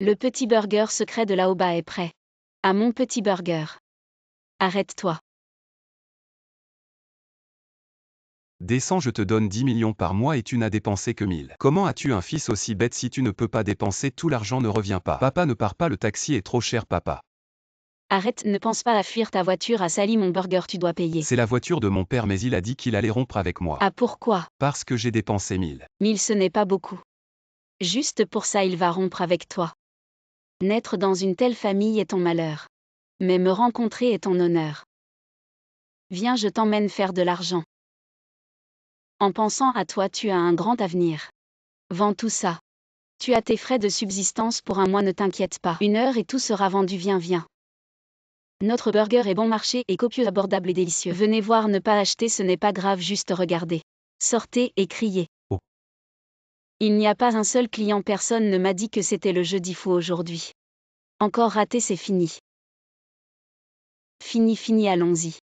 Le petit burger secret de Laoba est prêt. À mon petit burger. Arrête-toi. Descends, je te donne 10 millions par mois et tu n'as dépensé que 1000. Comment as-tu un fils aussi bête? Si tu ne peux pas dépenser, tout l'argent ne revient pas. Papa, ne pars pas, le taxi est trop cher, papa. Arrête, ne pense pas à fuir, ta voiture a sali mon burger, tu dois payer. C'est la voiture de mon père, mais il a dit qu'il allait rompre avec moi. Ah, pourquoi? Parce que j'ai dépensé 1000. 1000, ce n'est pas beaucoup. Juste pour ça il va rompre avec toi. Naître dans une telle famille est ton malheur. Mais me rencontrer est ton honneur. Viens, je t'emmène faire de l'argent. En pensant à toi, tu as un grand avenir. Vends tout ça. Tu as tes frais de subsistance pour un mois, ne t'inquiète pas. 1 heure et tout sera vendu, viens. Notre burger est bon marché et copieux, abordable et délicieux. Venez voir, ne pas acheter, ce n'est pas grave, juste regardez. Sortez et criez. Oh. Il n'y a pas un seul client, personne ne m'a dit que c'était le jeudi fou aujourd'hui. Encore raté, c'est fini. Fini, allons-y.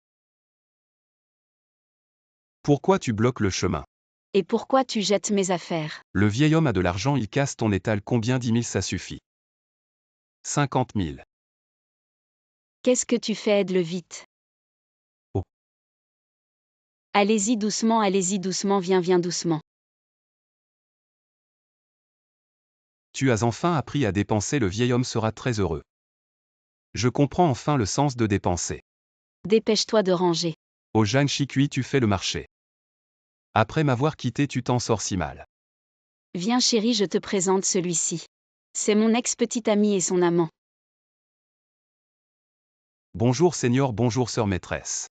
Pourquoi tu bloques le chemin? Et pourquoi tu jettes mes affaires? Le vieil homme a de l'argent, il casse ton étal. Combien? 10 000, ça suffit. 50 000. Qu'est-ce que tu fais? Aide-le vite. Oh. Allez-y doucement, viens doucement. Tu as enfin appris à dépenser, le vieil homme sera très heureux. Je comprends enfin le sens de dépenser. Dépêche-toi de ranger. Au Jeanne Chicui, tu fais le marché. Après m'avoir quitté, tu t'en sors si mal. Viens chérie, je te présente celui-ci. C'est mon ex-petit ami et son amant. Bonjour Seigneur, bonjour sœur maîtresse.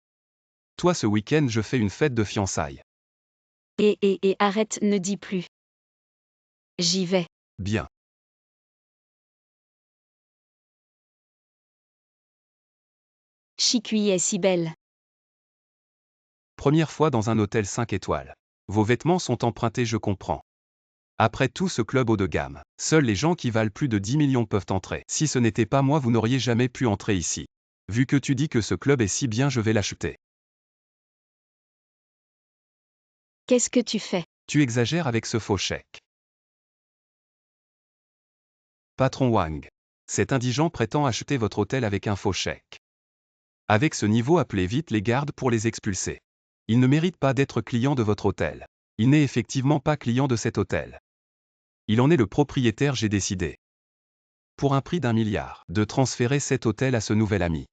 Toi, ce week-end, je fais une fête de fiançailles. Et arrête, ne dis plus. J'y vais. Bien. Chicui est si belle. Première fois dans un hôtel 5 étoiles. Vos vêtements sont empruntés, je comprends. Après tout, ce club haut de gamme, seuls les gens qui valent plus de 10 millions peuvent entrer. Si ce n'était pas moi, vous n'auriez jamais pu entrer ici. Vu que tu dis que ce club est si bien, je vais l'acheter. Qu'est-ce que tu fais? Tu exagères avec ce faux chèque. Patron Wang. Cet indigent prétend acheter votre hôtel avec un faux chèque. Avec ce niveau, appelez vite les gardes pour les expulser. Il ne mérite pas d'être client de votre hôtel. Il n'est effectivement pas client de cet hôtel. Il en est le propriétaire, j'ai décidé. Pour un prix d'1 milliard, de transférer cet hôtel à ce nouvel ami.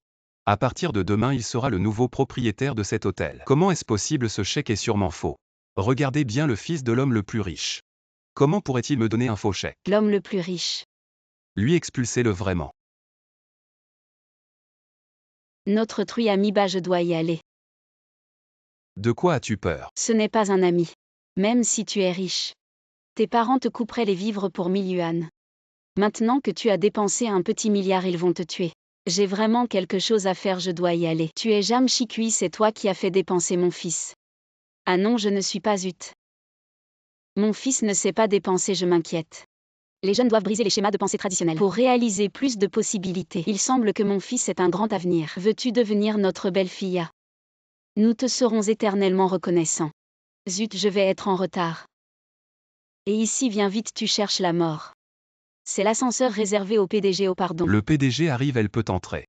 À partir de demain, il sera le nouveau propriétaire de cet hôtel. Comment est-ce possible? Ce chèque est sûrement faux. Regardez bien, le fils de l'homme le plus riche. Comment pourrait-il me donner un faux chèque? L'homme le plus riche. Lui, expulsez-le vraiment. Notre truie ami, bah je dois y aller. De quoi as-tu peur? Ce n'est pas un ami. Même si tu es riche. Tes parents te couperaient les vivres pour 1000 yuan. Maintenant que tu as dépensé un petit milliard, ils vont te tuer. J'ai vraiment quelque chose à faire, je dois y aller. Tu es Jam Chicui, c'est toi qui as fait dépenser mon fils. Ah non, je ne suis pas Zut. Mon fils ne sait pas dépenser, je m'inquiète. Les jeunes doivent briser les schémas de pensée traditionnels pour réaliser plus de possibilités. Il semble que mon fils ait un grand avenir. Veux-tu devenir notre belle-fille? Nous te serons éternellement reconnaissants. Zut, je vais être en retard. Et ici, viens vite, tu cherches la mort. C'est l'ascenseur réservé au PDG, oh pardon. Le PDG arrive, elle peut entrer.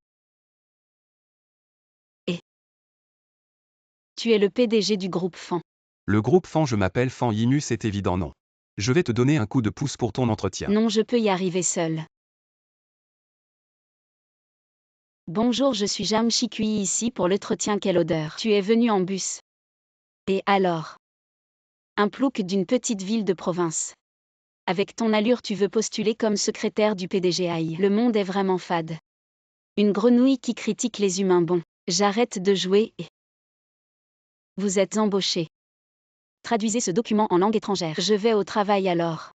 Et tu es le PDG du groupe Fan. Le groupe Fan, je m'appelle Fan Yinu, c'est évident, non. Je vais te donner un coup de pouce pour ton entretien. Non, je peux y arriver seul. Bonjour, je suis Jam Chicui ici pour l'entretien, quelle odeur. Tu es venu en bus. Et alors? Un plouc d'une petite ville de province. Avec ton allure, tu veux postuler comme secrétaire du PDG. Aïe, le monde est vraiment fade. Une grenouille qui critique les humains. Bon, j'arrête de jouer et... Vous êtes embauché. Traduisez ce document en langue étrangère. Je vais au travail alors.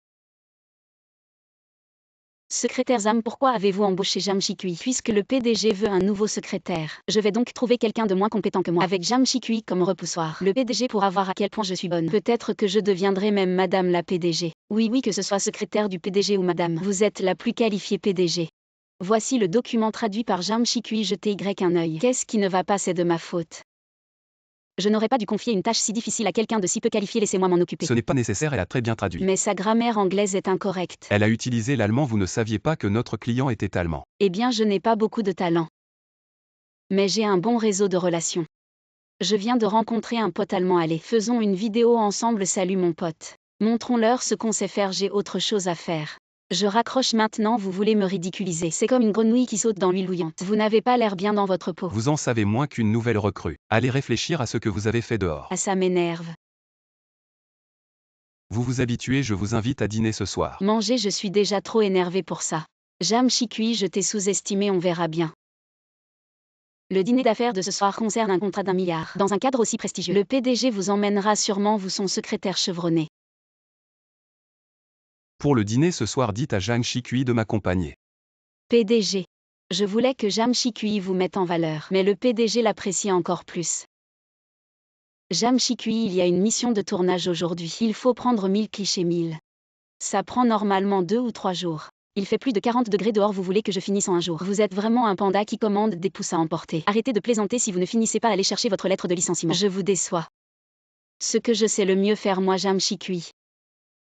Secrétaire Zam, pourquoi avez-vous embauché Jam Chicui? Puisque le PDG veut un nouveau secrétaire. Je vais donc trouver quelqu'un de moins compétent que moi. Avec Jam Chicui comme repoussoir. Le PDG pourra voir à quel point je suis bonne. Peut-être que je deviendrai même Madame la PDG. Oui, que ce soit secrétaire du PDG ou Madame. Vous êtes la plus qualifiée PDG. Voici le document traduit par Jam Chicui. Jetez un œil. Qu'est-ce qui ne va pas? C'est de ma faute. Je n'aurais pas dû confier une tâche si difficile à quelqu'un de si peu qualifié, laissez-moi m'en occuper. Ce n'est pas nécessaire, elle a très bien traduit. Mais sa grammaire anglaise est incorrecte. Elle a utilisé l'allemand, vous ne saviez pas que notre client était allemand. Eh bien, je n'ai pas beaucoup de talent. Mais j'ai un bon réseau de relations. Je viens de rencontrer un pote allemand, allez, faisons une vidéo ensemble, salut mon pote. Montrons-leur ce qu'on sait faire, j'ai autre chose à faire. Je raccroche maintenant, vous voulez me ridiculiser. C'est comme une grenouille qui saute dans l'huile bouillante. Vous n'avez pas l'air bien dans votre peau. Vous en savez moins qu'une nouvelle recrue. Allez réfléchir à ce que vous avez fait dehors. Ah, ça m'énerve. Vous vous habituez, je vous invite à dîner ce soir. Manger, je suis déjà trop énervé pour ça. Jam Chikui, je t'ai sous-estimé, on verra bien. Le dîner d'affaires de ce soir concerne un contrat d'1 milliard. Dans un cadre aussi prestigieux. Le PDG vous emmènera sûrement, vous son secrétaire chevronné. Pour le dîner ce soir, dites à Jang Chikui de m'accompagner. PDG. Je voulais que Jam Chikui vous mette en valeur, mais le PDG l'apprécie encore plus. Jam Chikui, il y a une mission de tournage aujourd'hui. Il faut prendre 1000 clichés 1000. Ça prend normalement 2 ou 3 jours. Il fait plus de 40 degrés dehors, vous voulez que je finisse en un jour. Vous êtes vraiment un panda qui commande des pouces à emporter. Arrêtez de plaisanter, si vous ne finissez pas, allez chercher votre lettre de licenciement. Je vous déçois. Ce que je sais le mieux faire moi, Jam Chikui,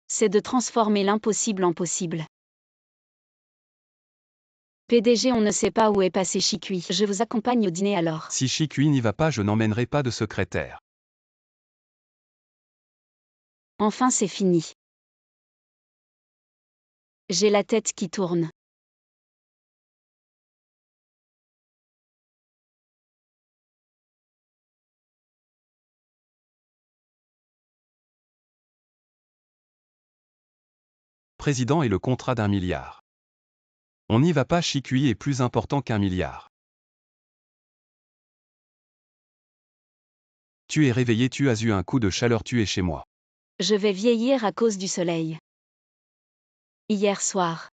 c'est de transformer l'impossible en possible. PDG, on ne sait pas où est passé Chikui. Je vous accompagne au dîner alors. Si Chikui n'y va pas, je n'emmènerai pas de secrétaire. Enfin, c'est fini. J'ai la tête qui tourne. Président et le contrat d'1 milliard. On n'y va pas, Chikui est plus important qu'1 milliard. Tu es réveillé, tu as eu un coup de chaleur, tu es chez moi. Je vais vieillir à cause du soleil. Hier soir,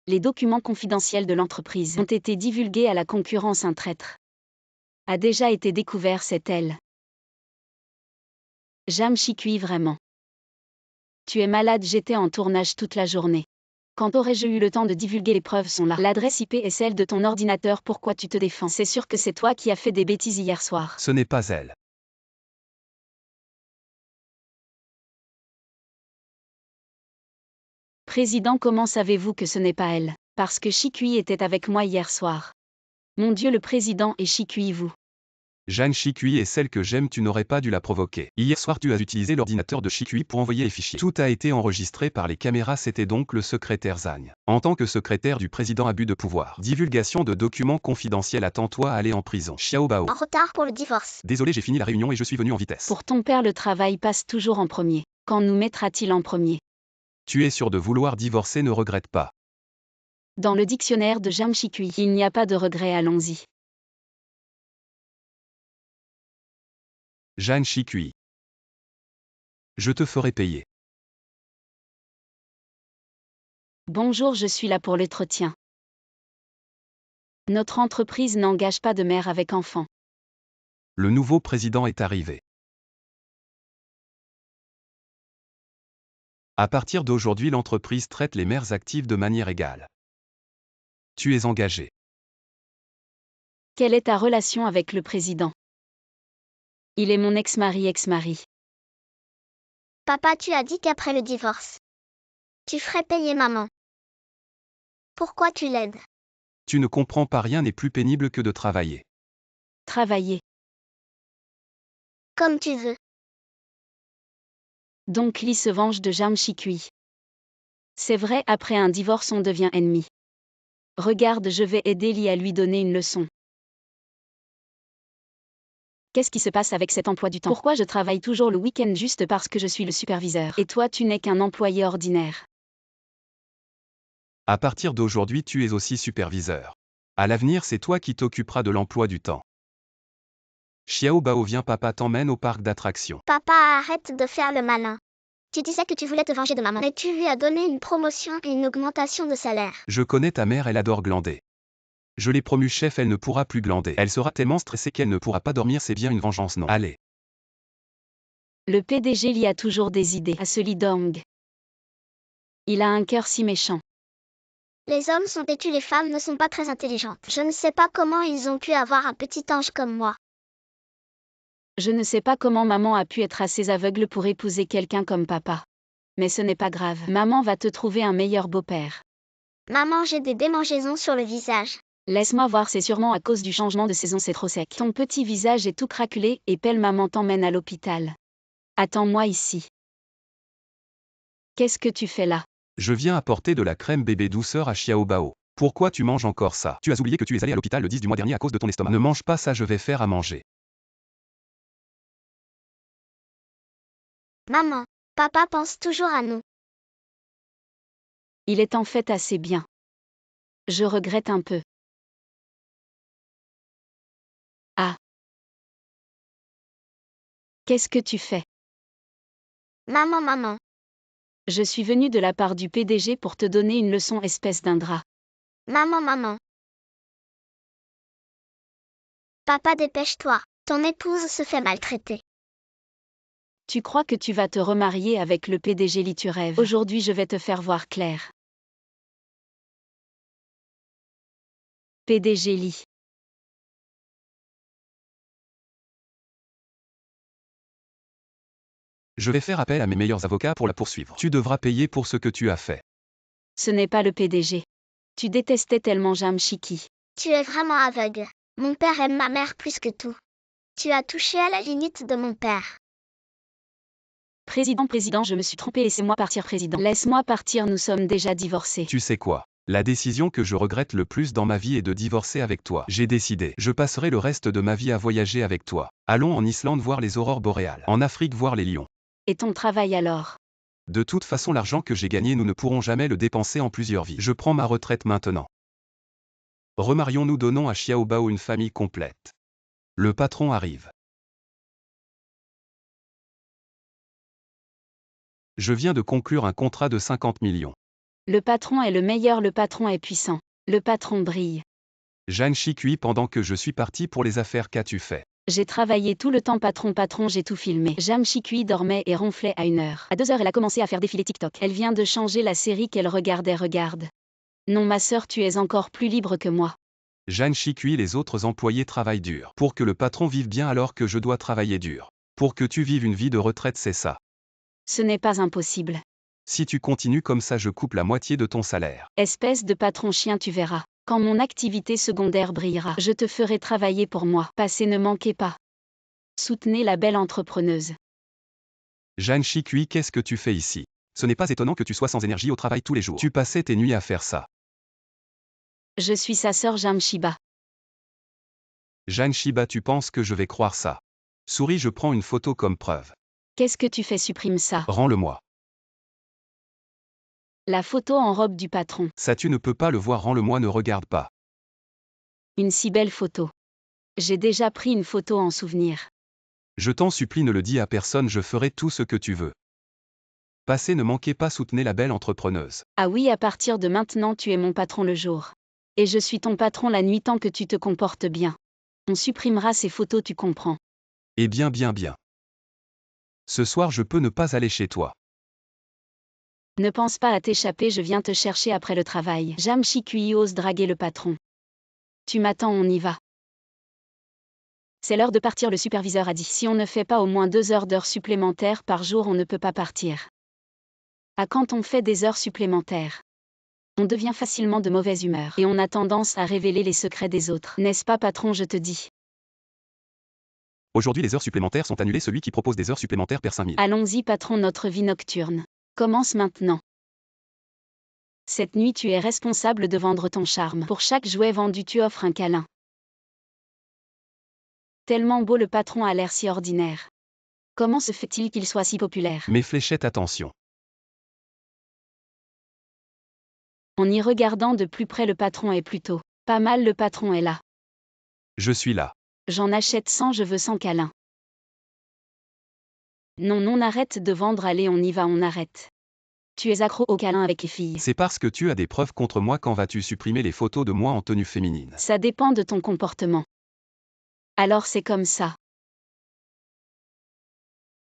les documents confidentiels de l'entreprise ont été divulgués à la concurrence. Un traître a déjà été découvert, c'est elle. Jam Chikui, vraiment. Tu es malade, j'étais en tournage toute la journée. Quand aurais-je eu le temps de divulguer? Les preuves sont là. L'adresse IP est celle de ton ordinateur, pourquoi tu te défends? C'est sûr que c'est toi qui as fait des bêtises hier soir. Ce n'est pas elle. Président, comment savez-vous que ce n'est pas elle? Parce que Chikui était avec moi hier soir. Mon Dieu, le président et Chikui, vous. Jang Chikui est celle que j'aime, tu n'aurais pas dû la provoquer. Hier soir, tu as utilisé l'ordinateur de Chikui pour envoyer les fichiers. Tout a été enregistré par les caméras, c'était donc le secrétaire Zhang. En tant que secrétaire du président, abus de pouvoir. Divulgation de documents confidentiels, attends-toi à aller en prison. Xiao Bao. En retard pour le divorce. Désolé, j'ai fini la réunion et je suis venu en vitesse. Pour ton père, le travail passe toujours en premier. Quand nous mettra-t-il en premier? Tu es sûr de vouloir divorcer, ne regrette pas. Dans le dictionnaire de Jam Chikui, il n'y a pas de regret, allons-y. Jang Chikui. Je te ferai payer. Bonjour, je suis là pour l'entretien. Notre entreprise n'engage pas de mère avec enfant. Le nouveau président est arrivé. À partir d'aujourd'hui, l'entreprise traite les mères actives de manière égale. Tu es engagé. Quelle est ta relation avec le président? Il est mon ex-mari. Papa, tu as dit qu'après le divorce, tu ferais payer maman. Pourquoi tu l'aides? Tu ne comprends pas, rien n'est plus pénible que de travailler. Travailler. Comme tu veux. Donc Lee se venge de Jam Chikui. C'est vrai, après un divorce on devient ennemi. Regarde, je vais aider Lee à lui donner une leçon. Qu'est-ce qui se passe avec cet emploi du temps? Pourquoi je travaille toujours le week-end juste parce que je suis le superviseur? Et toi, tu n'es qu'un employé ordinaire. À partir d'aujourd'hui, tu es aussi superviseur. À l'avenir, c'est toi qui t'occuperas de l'emploi du temps. Xiao Bao, viens, papa t'emmène au parc d'attractions. Papa, arrête de faire le malin. Tu disais que tu voulais te venger de maman, mais tu lui as donné une promotion et une augmentation de salaire. Je connais ta mère, elle adore glander. Je l'ai promue chef, elle ne pourra plus glander. Elle sera tellement stressée qu'elle ne pourra pas dormir, c'est bien une vengeance, non? Allez. Le PDG Lee a toujours des idées. À ce Lee Dong. Il a un cœur si méchant. Les hommes sont têtus, les femmes ne sont pas très intelligentes. Je ne sais pas comment ils ont pu avoir un petit ange comme moi. Je ne sais pas comment maman a pu être assez aveugle pour épouser quelqu'un comme papa. Mais ce n'est pas grave, maman va te trouver un meilleur beau-père. Maman, j'ai des démangeaisons sur le visage. Laisse-moi voir, c'est sûrement à cause du changement de saison, c'est trop sec. Ton petit visage est tout craquelé et pelle, maman t'emmène à l'hôpital. Attends-moi ici. Qu'est-ce que tu fais là? Je viens apporter de la crème bébé douceur à Xiaobao. Pourquoi tu manges encore ça? Tu as oublié que tu es allé à l'hôpital le 10 du mois dernier à cause de ton estomac. Ne mange pas ça, je vais faire à manger. Maman, papa pense toujours à nous. Il est en fait assez bien. Je regrette un peu. Ah. Qu'est-ce que tu fais? Maman. Je suis venue de la part du PDG pour te donner une leçon, espèce d'ingrat. Maman. Papa, dépêche-toi. Ton épouse se fait maltraiter. Tu crois que tu vas te remarier avec le PDG Li, tu rêves. Aujourd'hui je vais te faire voir clair. PDG Li. Je vais faire appel à mes meilleurs avocats pour la poursuivre. Tu devras payer pour ce que tu as fait. Ce n'est pas le PDG. Tu détestais tellement Jamshiki. Tu es vraiment aveugle. Mon père aime ma mère plus que tout. Tu as touché à la limite de mon père. Président, je me suis trompé, laissez-moi partir, président. Laisse-moi partir, nous sommes déjà divorcés. Tu sais quoi? La décision que je regrette le plus dans ma vie est de divorcer avec toi. J'ai décidé. Je passerai le reste de ma vie à voyager avec toi. Allons en Islande voir les aurores boréales. En Afrique voir les lions. Et ton travail alors? De toute façon, l'argent que j'ai gagné, nous ne pourrons jamais le dépenser en plusieurs vies. Je prends ma retraite maintenant. Remarions-nous, donnons à Xiaobao une famille complète. Le patron arrive. Je viens de conclure un contrat de 50 millions. Le patron est le meilleur, le patron est puissant. Le patron brille. Jeanne Chicui, pendant que je suis parti pour les affaires, qu'as-tu fait? J'ai travaillé tout le temps, patron, j'ai tout filmé. Jamshikui dormait et ronflait à 1h. À 2h, elle a commencé à faire défiler TikTok. Elle vient de changer la série qu'elle regardait, regarde. Non, ma sœur, tu es encore plus libre que moi. Jeanne Chicui, les autres employés travaillent dur. Pour que le patron vive bien alors que je dois travailler dur. Pour que tu vives une vie de retraite, c'est ça. Ce n'est pas impossible. Si tu continues comme ça, je coupe la moitié de ton salaire. Espèce de patron chien, tu verras. Quand mon activité secondaire brillera, je te ferai travailler pour moi. Passez, ne manquez pas. Soutenez la belle entrepreneuse. Jeanne Chicui, qu'est-ce que tu fais ici? Ce n'est pas étonnant que tu sois sans énergie au travail tous les jours. Tu passais tes nuits à faire ça. Je suis sa sœur Jamshiba. Jeanne Shiba, tu penses que je vais croire ça? Souris, je prends une photo comme preuve. Qu'est-ce que tu fais? Supprime ça. Rends-le-moi. La photo en robe du patron. Ça, tu ne peux pas le voir, rends-le-moi, ne regarde pas. Une si belle photo. J'ai déjà pris une photo en souvenir. Je t'en supplie, ne le dis à personne, je ferai tout ce que tu veux. Passez, ne manquez pas, soutenez la belle entrepreneuse. Ah oui, à partir de maintenant, tu es mon patron le jour. Et je suis ton patron la nuit tant que tu te comportes bien. On supprimera ces photos, tu comprends. Eh bien. Ce soir, je peux ne pas aller chez toi. Ne pense pas à t'échapper, je viens te chercher après le travail. Jamshikui ose draguer le patron. Tu m'attends, on y va. C'est l'heure de partir, le superviseur a dit. Si on ne fait pas au moins 2 heures d'heures supplémentaires par jour, on ne peut pas partir. À quand on fait des heures supplémentaires? On devient facilement de mauvaise humeur. Et on a tendance à révéler les secrets des autres. N'est-ce pas, patron, je te dis? Aujourd'hui, les heures supplémentaires sont annulées, celui qui propose des heures supplémentaires perd 5000. Allons-y, patron, notre vie nocturne commence maintenant. Cette nuit, tu es responsable de vendre ton charme. Pour chaque jouet vendu, tu offres un câlin. Tellement beau, le patron a l'air si ordinaire. Comment se fait-il qu'il soit si populaire? Mes fléchettes, attention. En y regardant de plus près, le patron est plutôt pas mal, le patron est là. Je suis là. J'en achète 100, je veux 100 câlins. Non, arrête de vendre, allez, on y va, on arrête. Tu es accro aux câlins avec les filles. C'est parce que tu as des preuves contre moi. Quand vas-tu supprimer les photos de moi en tenue féminine? Ça dépend de ton comportement. Alors c'est comme ça.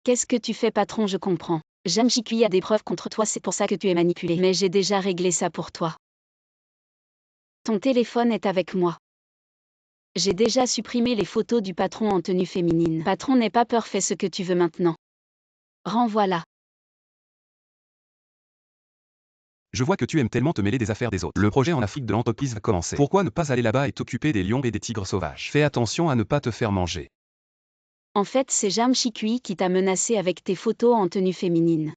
Qu'est-ce que tu fais, patron? Je comprends. Jamshikui a des preuves contre toi, c'est pour ça que tu es manipulé. Mais j'ai déjà réglé ça pour toi. Ton téléphone est avec moi. J'ai déjà supprimé les photos du patron en tenue féminine. Patron, n'aie pas peur, fais ce que tu veux maintenant. Renvoie-la. Je vois que tu aimes tellement te mêler des affaires des autres. Le projet en Afrique de l'entreprise va commencer. Pourquoi ne pas aller là-bas et t'occuper des lions et des tigres sauvages? Fais attention à ne pas te faire manger. En fait, c'est Jam Chikui qui t'a menacé avec tes photos en tenue féminine.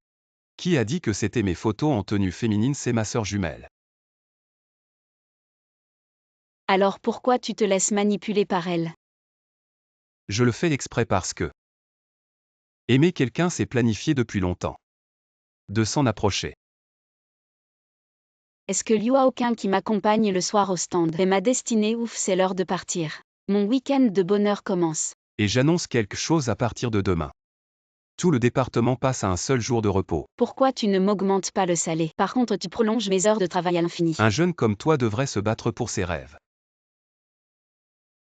Qui a dit que c'était mes photos en tenue féminine? C'est ma sœur jumelle. Alors pourquoi tu te laisses manipuler par elle? Je le fais exprès parce que aimer quelqu'un, c'est planifié depuis longtemps. De s'en approcher. Est-ce que Liu a aucun qui m'accompagne le soir au stand? Et ma destinée, ouf, c'est l'heure de partir. Mon week-end de bonheur commence. Et j'annonce quelque chose à partir de demain. Tout le département passe à un seul jour de repos. Pourquoi tu ne m'augmentes pas le salaire? Par contre, tu prolonges mes heures de travail à l'infini. Un jeune comme toi devrait se battre pour ses rêves.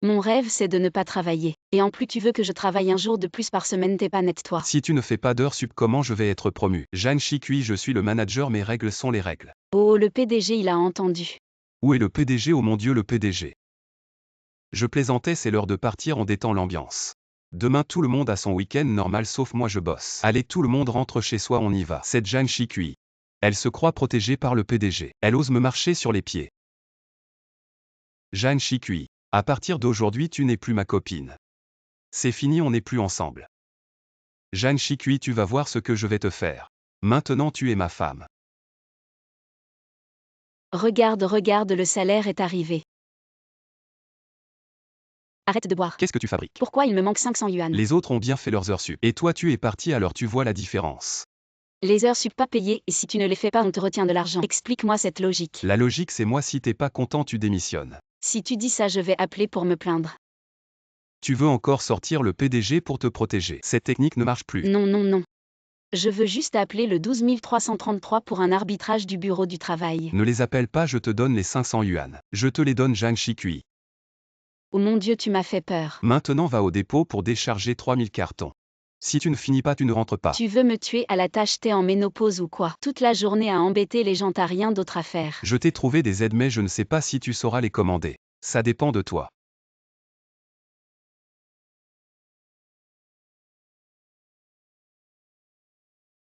Mon rêve, c'est de ne pas travailler. Et en plus, tu veux que je travaille un jour de plus par semaine, t'es pas net, toi. Si tu ne fais pas d'heures sup, comment je vais être promu? Jeanne Chikui, je suis le manager, mes règles sont les règles. Oh, le PDG, il a entendu. Où est le PDG? Oh mon Dieu, le PDG. Je plaisantais, c'est l'heure de partir, on détend l'ambiance. Demain tout le monde a son week-end normal sauf moi, je bosse. Allez, tout le monde rentre chez soi, on y va. Cette Jeanne Chikui. Elle se croit protégée par le PDG. Elle ose me marcher sur les pieds. Jeanne Chikui. À partir d'aujourd'hui, tu n'es plus ma copine. C'est fini, on n'est plus ensemble. Jeanne Chikui, tu vas voir ce que je vais te faire. Maintenant tu es ma femme. Regarde, regarde, le salaire est arrivé. Arrête de boire. Qu'est-ce que tu fabriques? Pourquoi il me manque 500 yuan? Les autres ont bien fait leurs heures sup. Et toi tu es parti, alors tu vois la différence. Les heures sup pas payées, et si tu ne les fais pas, on te retient de l'argent. Explique-moi cette logique. La logique, c'est moi, si t'es pas content, tu démissionnes. Si tu dis ça, je vais appeler pour me plaindre. Tu veux encore sortir le PDG pour te protéger. Cette technique ne marche plus. Non, non, non. Je veux juste appeler le 12 333 pour un arbitrage du bureau du travail. Ne les appelle pas, je te donne les 500 yuan. Je te les donne, Jeanne Chikui. Oh mon Dieu, tu m'as fait peur. Maintenant va au dépôt pour décharger 3000 cartons. Si tu ne finis pas, tu ne rentres pas. Tu veux me tuer à la tâche, t'es en ménopause ou quoi? Toute la journée à embêter les gens, t'as rien d'autre à faire. Je t'ai trouvé des aides, mais je ne sais pas si tu sauras les commander. Ça dépend de toi.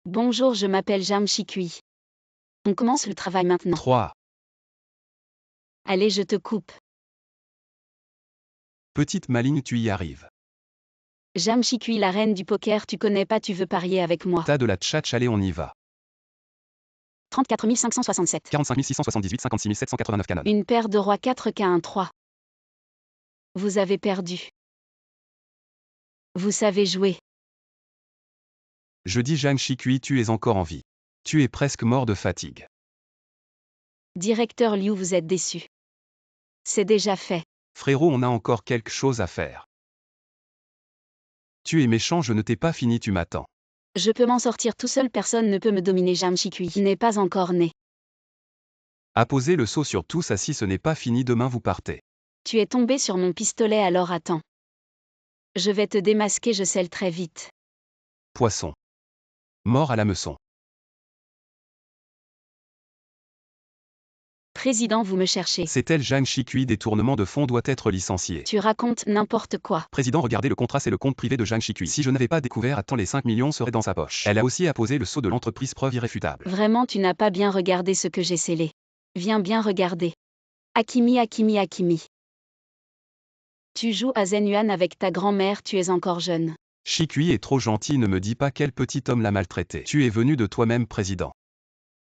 Bonjour, je m'appelle Jam Chikui. On commence le travail maintenant. 3. Allez, je te coupe. Petite maligne, tu y arrives. Jam Chikui, la reine du poker, tu connais pas, tu veux parier avec moi. T'as de la tchatch, allez, on y va. 34 567. 45 678, 56 789 canon. Une paire de rois 4 K1 3. Vous avez perdu. Vous savez jouer. Je dis Jeanne Chikui, tu es encore en vie. Tu es presque mort de fatigue. Directeur Liu, vous êtes déçu. C'est déjà fait. Frérot, on a encore quelque chose à faire. Tu es méchant, je ne t'ai pas fini, tu m'attends. Je peux m'en sortir tout seul, personne ne peut me dominer. Jam Chikui n'est pas encore né. Apposez le seau sur tout ça, si ce n'est pas fini, demain vous partez. Tu es tombé sur mon pistolet, alors attends. Je vais te démasquer, je scelle très vite. Poisson. Mort à l'hameçon. Président, vous me cherchez. C'est elle, Jeanne Chikui, détournement de fonds, doit être licenciée. Tu racontes n'importe quoi. Président, regardez le contrat, c'est le compte privé de Jeanne Chikui. Si je n'avais pas découvert à temps, les 5 millions seraient dans sa poche. Elle a aussi apposé le sceau de l'entreprise, preuve irréfutable. Vraiment, tu n'as pas bien regardé ce que j'ai scellé. Viens bien regarder. Akimi, Akimi, Akimi. Tu joues à Zenyuan avec ta grand-mère, tu es encore jeune. Chikui est trop gentil, ne me dis pas quel petit homme l'a maltraité. Tu es venu de toi-même, président.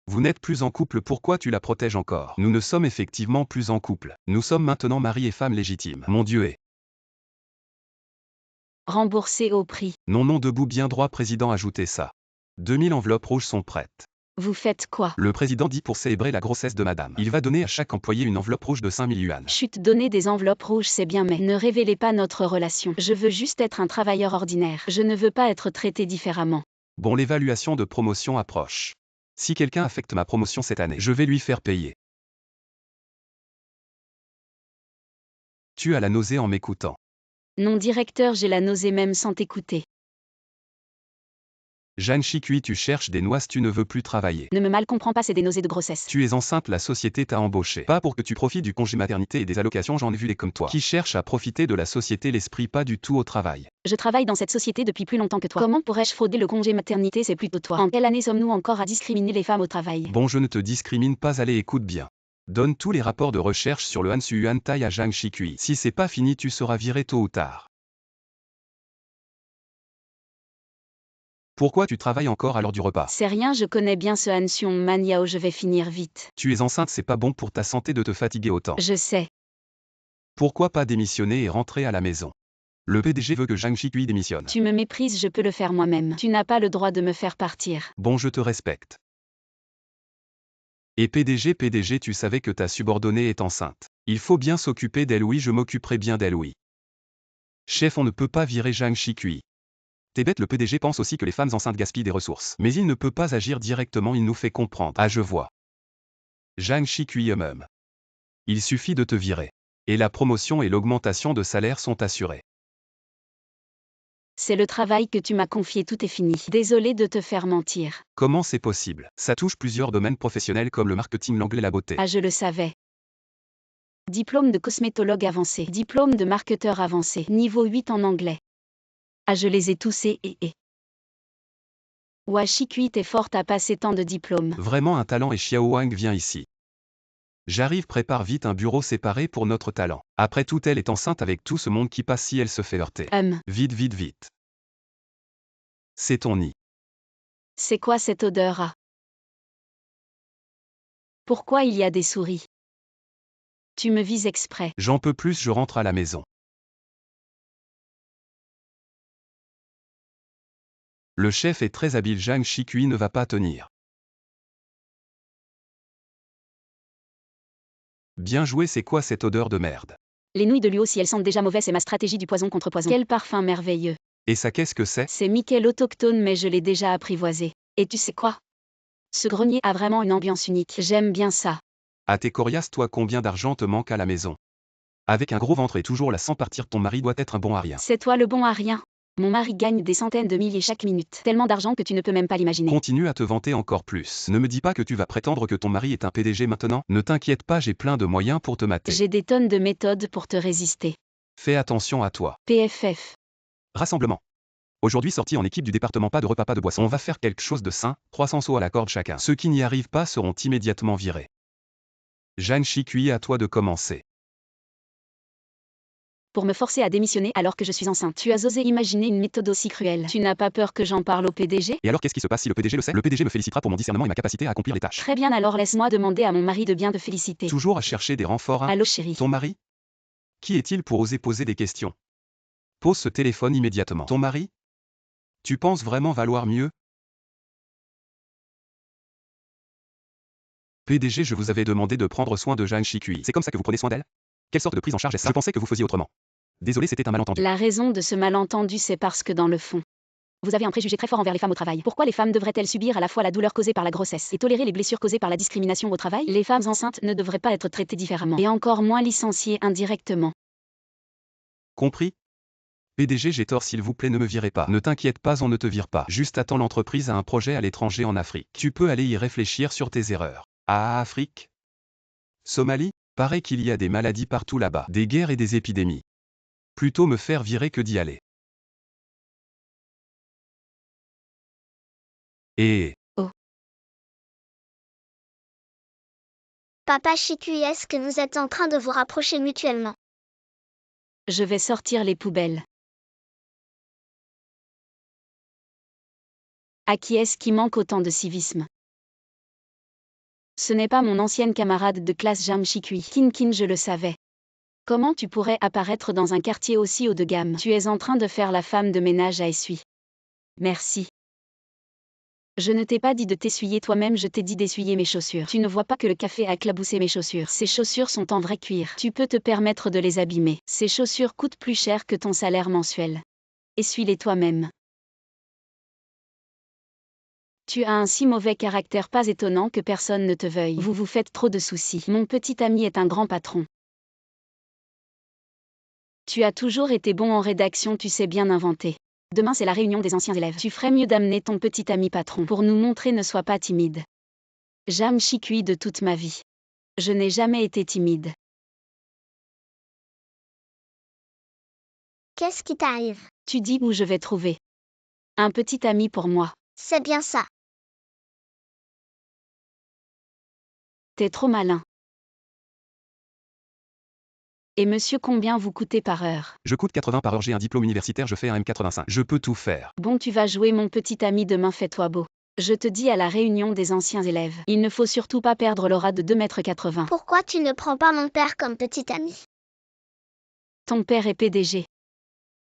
Vous n'êtes plus en couple, pourquoi tu la protèges encore? Nous ne sommes effectivement plus en couple. Nous sommes maintenant mari et femme légitime. Mon Dieu est. Remboursé au prix. Non, non, debout bien droit, président, ajoutez ça. 2000 enveloppes rouges sont prêtes. Vous faites quoi? Le président dit pour célébrer la grossesse de madame. Il va donner à chaque employé une enveloppe rouge de 5000 yuan. Chut, donner des enveloppes rouges c'est bien, mais ne révélez pas notre relation. Je veux juste être un travailleur ordinaire. Je ne veux pas être traité différemment. Bon, l'évaluation de promotion approche. Si quelqu'un affecte ma promotion cette année, je vais lui faire payer. Tu as la nausée en m'écoutant. Non, directeur, j'ai la nausée même sans t'écouter. Zhang Shikui, tu cherches des noix, tu ne veux plus travailler. Ne me mal comprends pas, c'est des nausées de grossesse. Tu es enceinte, la société t'a embauché. Pas pour que tu profites du congé maternité et des allocations, j'en ai vu des comme toi. Qui cherchent à profiter de la société, l'esprit pas du tout au travail. Je travaille dans cette société depuis plus longtemps que toi. Comment pourrais-je frauder le congé maternité? C'est plutôt toi. En quelle année sommes-nous encore à discriminer les femmes au travail? Bon, je ne te discrimine pas, allez, écoute bien. Donne tous les rapports de recherche sur le Hansu Yuan Tai à Zhang Shikui. Si c'est pas fini, tu seras viré tôt ou tard. Pourquoi tu travailles encore à l'heure du repas? C'est rien, je connais bien ce Hansyong Man Yao, je vais finir vite. Tu es enceinte, c'est pas bon pour ta santé de te fatiguer autant. Je sais. Pourquoi pas démissionner et rentrer à la maison? Le PDG veut que Zhang Shikui démissionne. Tu me méprises, je peux le faire moi-même. Tu n'as pas le droit de me faire partir. Bon, je te respecte. Et PDG, tu savais que ta subordonnée est enceinte. Il faut bien s'occuper d'elle, oui, je m'occuperai bien d'elle, oui. Chef, on ne peut pas virer Zhang Shikui. T'es bête, le PDG pense aussi que les femmes enceintes gaspillent des ressources. Mais il ne peut pas agir directement, il nous fait comprendre. Ah, je vois. Zhang Shikui même. Il suffit de te virer. Et la promotion et l'augmentation de salaire sont assurées. C'est le travail que tu m'as confié, tout est fini. Désolé de te faire mentir. Comment c'est possible? Ça touche plusieurs domaines professionnels comme le marketing, l'anglais, la beauté. Ah, je le savais. Diplôme de cosmétologue avancé. Diplôme de marketeur avancé. Niveau 8 en anglais. Ah, je les ai tous et. Ouah, Shikui, t'es forte à passer tant de diplômes. Vraiment un talent, et Xiao Wang vient ici. J'arrive, prépare vite un bureau séparé pour notre talent. Après tout, elle est enceinte avec tout ce monde qui passe, si elle se fait heurter. Vite, vite, vite. C'est ton nid. C'est quoi cette odeur? Ah. Pourquoi il y a des souris? Tu me vises exprès. J'en peux plus, je rentre à la maison. Le chef est très habile, Zhang Shikui ne va pas tenir. Bien joué, c'est quoi cette odeur de merde? Les nouilles de Luo, si elles sentent déjà mauvais, c'est ma stratégie du poison contre poison. Quel parfum merveilleux. Et ça, qu'est-ce que c'est? C'est Mikel autochtone, mais je l'ai déjà apprivoisé. Et tu sais quoi? Ce grenier a vraiment une ambiance unique. J'aime bien ça. Ah, t'es coriace, toi, combien d'argent te manque à la maison? Avec un gros ventre et toujours là sans partir, ton mari doit être un bon à rien. C'est toi le bon à rien. Mon mari gagne des centaines de milliers chaque minute. Tellement d'argent que tu ne peux même pas l'imaginer. Continue à te vanter encore plus. Ne me dis pas que tu vas prétendre que ton mari est un PDG maintenant. Ne t'inquiète pas, j'ai plein de moyens pour te mater. J'ai des tonnes de méthodes pour te résister. Fais attention à toi. PFF. Rassemblement. Aujourd'hui sorti en équipe du département, pas de repas, pas de boisson. On va faire quelque chose de sain, 300 sauts à la corde chacun. Ceux qui n'y arrivent pas seront immédiatement virés. Zhang Shikui, à toi de commencer. Pour me forcer à démissionner alors que je suis enceinte. Tu as osé imaginer une méthode aussi cruelle. Tu n'as pas peur que j'en parle au PDG? Et alors qu'est-ce qui se passe si le PDG le sait? Le PDG me félicitera pour mon discernement et ma capacité à accomplir les tâches. Très bien, alors laisse-moi demander à mon mari de bien te féliciter. Toujours à chercher des renforts, hein? Allô chérie. Ton mari? Qui est-il pour oser poser des questions? Pose ce téléphone immédiatement. Ton mari? Tu penses vraiment valoir mieux? PDG, je vous avais demandé de prendre soin de Zhang Shikui. C'est comme ça que vous prenez soin d'elle? Quelle sorte de prise en charge est ça? Je pensais que vous faisiez autrement. Désolé, c'était un malentendu. La raison de ce malentendu, c'est parce que dans le fond, vous avez un préjugé très fort envers les femmes au travail. Pourquoi les femmes devraient-elles subir à la fois la douleur causée par la grossesse et tolérer les blessures causées par la discrimination au travail? Les femmes enceintes ne devraient pas être traitées différemment et encore moins licenciées indirectement. Compris? PDG, j'ai tort, s'il vous plaît, ne me virez pas. Ne t'inquiète pas, on ne te vire pas. Juste attends, l'entreprise a un projet à l'étranger en Afrique. Tu peux aller y réfléchir sur tes erreurs. Ah, Afrique? Somalie? Paraît qu'il y a des maladies partout là-bas, des guerres et des épidémies. Plutôt me faire virer que d'y aller. Et... Oh. Papa Shikui, est-ce que vous êtes en train de vous rapprocher mutuellement? Je vais sortir les poubelles. À qui est-ce qui manque autant de civisme? Ce n'est pas mon ancienne camarade de classe Zhang Shikui. Kin, je le savais. Comment tu pourrais apparaître dans un quartier aussi haut de gamme? Tu es en train de faire la femme de ménage à essuie. Merci. Je ne t'ai pas dit de t'essuyer toi-même, je t'ai dit d'essuyer mes chaussures. Tu ne vois pas que le café a éclaboussé mes chaussures. Ces chaussures sont en vrai cuir. Tu peux te permettre de les abîmer. Ces chaussures coûtent plus cher que ton salaire mensuel. Essuie-les toi-même. Tu as un si mauvais caractère, pas étonnant que personne ne te veuille. Vous vous faites trop de soucis. Mon petit ami est un grand patron. Tu as toujours été bon en rédaction, tu sais bien inventer. Demain c'est la réunion des anciens élèves. Tu ferais mieux d'amener ton petit ami patron pour nous montrer ne sois pas timide. J'aime Shikui de toute ma vie. Je n'ai jamais été timide. Qu'est-ce qui t'arrive? Tu dis où je vais trouver un petit ami pour moi. C'est bien ça. T'es trop malin. Et monsieur, combien vous coûtez par heure? Je coûte 80 par heure, j'ai un diplôme universitaire, je fais un M85. Je peux tout faire. Bon, tu vas jouer mon petit ami demain, fais-toi beau. Je te dis à la réunion des anciens élèves. Il ne faut surtout pas perdre l'aura de 2,80 m. Pourquoi tu ne prends pas mon père comme petit ami? Ton père est PDG.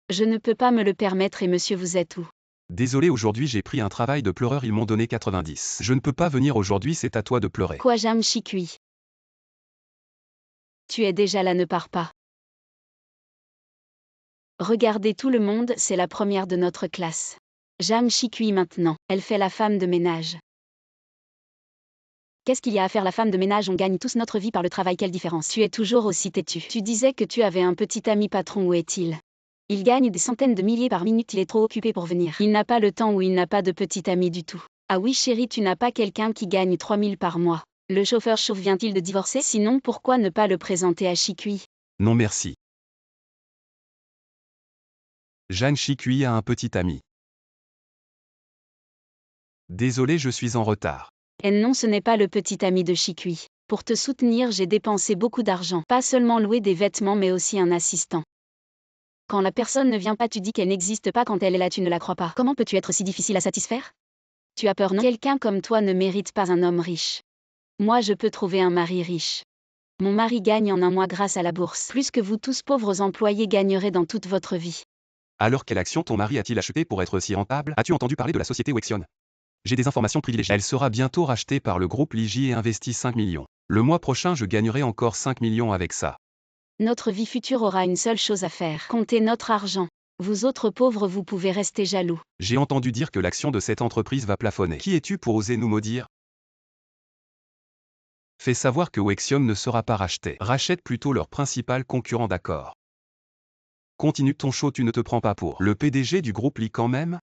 Je ne peux pas me le permettre et monsieur, vous êtes où? Désolé, aujourd'hui j'ai pris un travail de pleureur, ils m'ont donné 90. Je ne peux pas venir aujourd'hui, c'est à toi de pleurer. Quoi, j'aime Shikui? Tu es déjà là, ne pars pas. Regardez tout le monde, c'est la première de notre classe. J'aime Shikui maintenant, elle fait la femme de ménage. Qu'est-ce qu'il y a à faire la femme de ménage? On gagne tous notre vie par le travail, quelle différence? Tu es toujours aussi têtu. Tu disais que tu avais un petit ami patron, où est-il? Il gagne des centaines de milliers par minute, il est trop occupé pour venir. Il n'a pas le temps ou il n'a pas de petit ami du tout. Ah oui chérie, tu n'as pas quelqu'un qui gagne 3000 par mois? Le chauffeur chauve vient-il de divorcer? Sinon pourquoi ne pas le présenter à Shikui? Non merci. Jeanne Shikui a un petit ami. Désolé, je suis en retard. Et non, ce n'est pas le petit ami de Shikui. Pour te soutenir, j'ai dépensé beaucoup d'argent. Pas seulement louer des vêtements mais aussi un assistant. Quand la personne ne vient pas, tu dis qu'elle n'existe pas, quand elle est là, tu ne la crois pas. Comment peux-tu être si difficile à satisfaire? Tu as peur, non? Quelqu'un comme toi ne mérite pas un homme riche. Moi, je peux trouver un mari riche. Mon mari gagne en un mois grâce à la bourse plus que vous tous pauvres employés gagneraient dans toute votre vie. Alors quelle action ton mari a-t-il acheté pour être si rentable? As-tu entendu parler de la société Wexion? J'ai des informations privilégiées. Elle sera bientôt rachetée par le groupe Ligi et investit 5 millions. Le mois prochain, je gagnerai encore 5 millions avec ça. Notre vie future aura une seule chose à faire, compter notre argent. Vous autres pauvres, vous pouvez rester jaloux. J'ai entendu dire que l'action de cette entreprise va plafonner. Qui es-tu pour oser nous maudire? Fais savoir que Wexium ne sera pas racheté. Rachète plutôt leur principal concurrent, d'accord. Continue ton show, tu ne te prends pas pour le PDG du groupe Li quand même?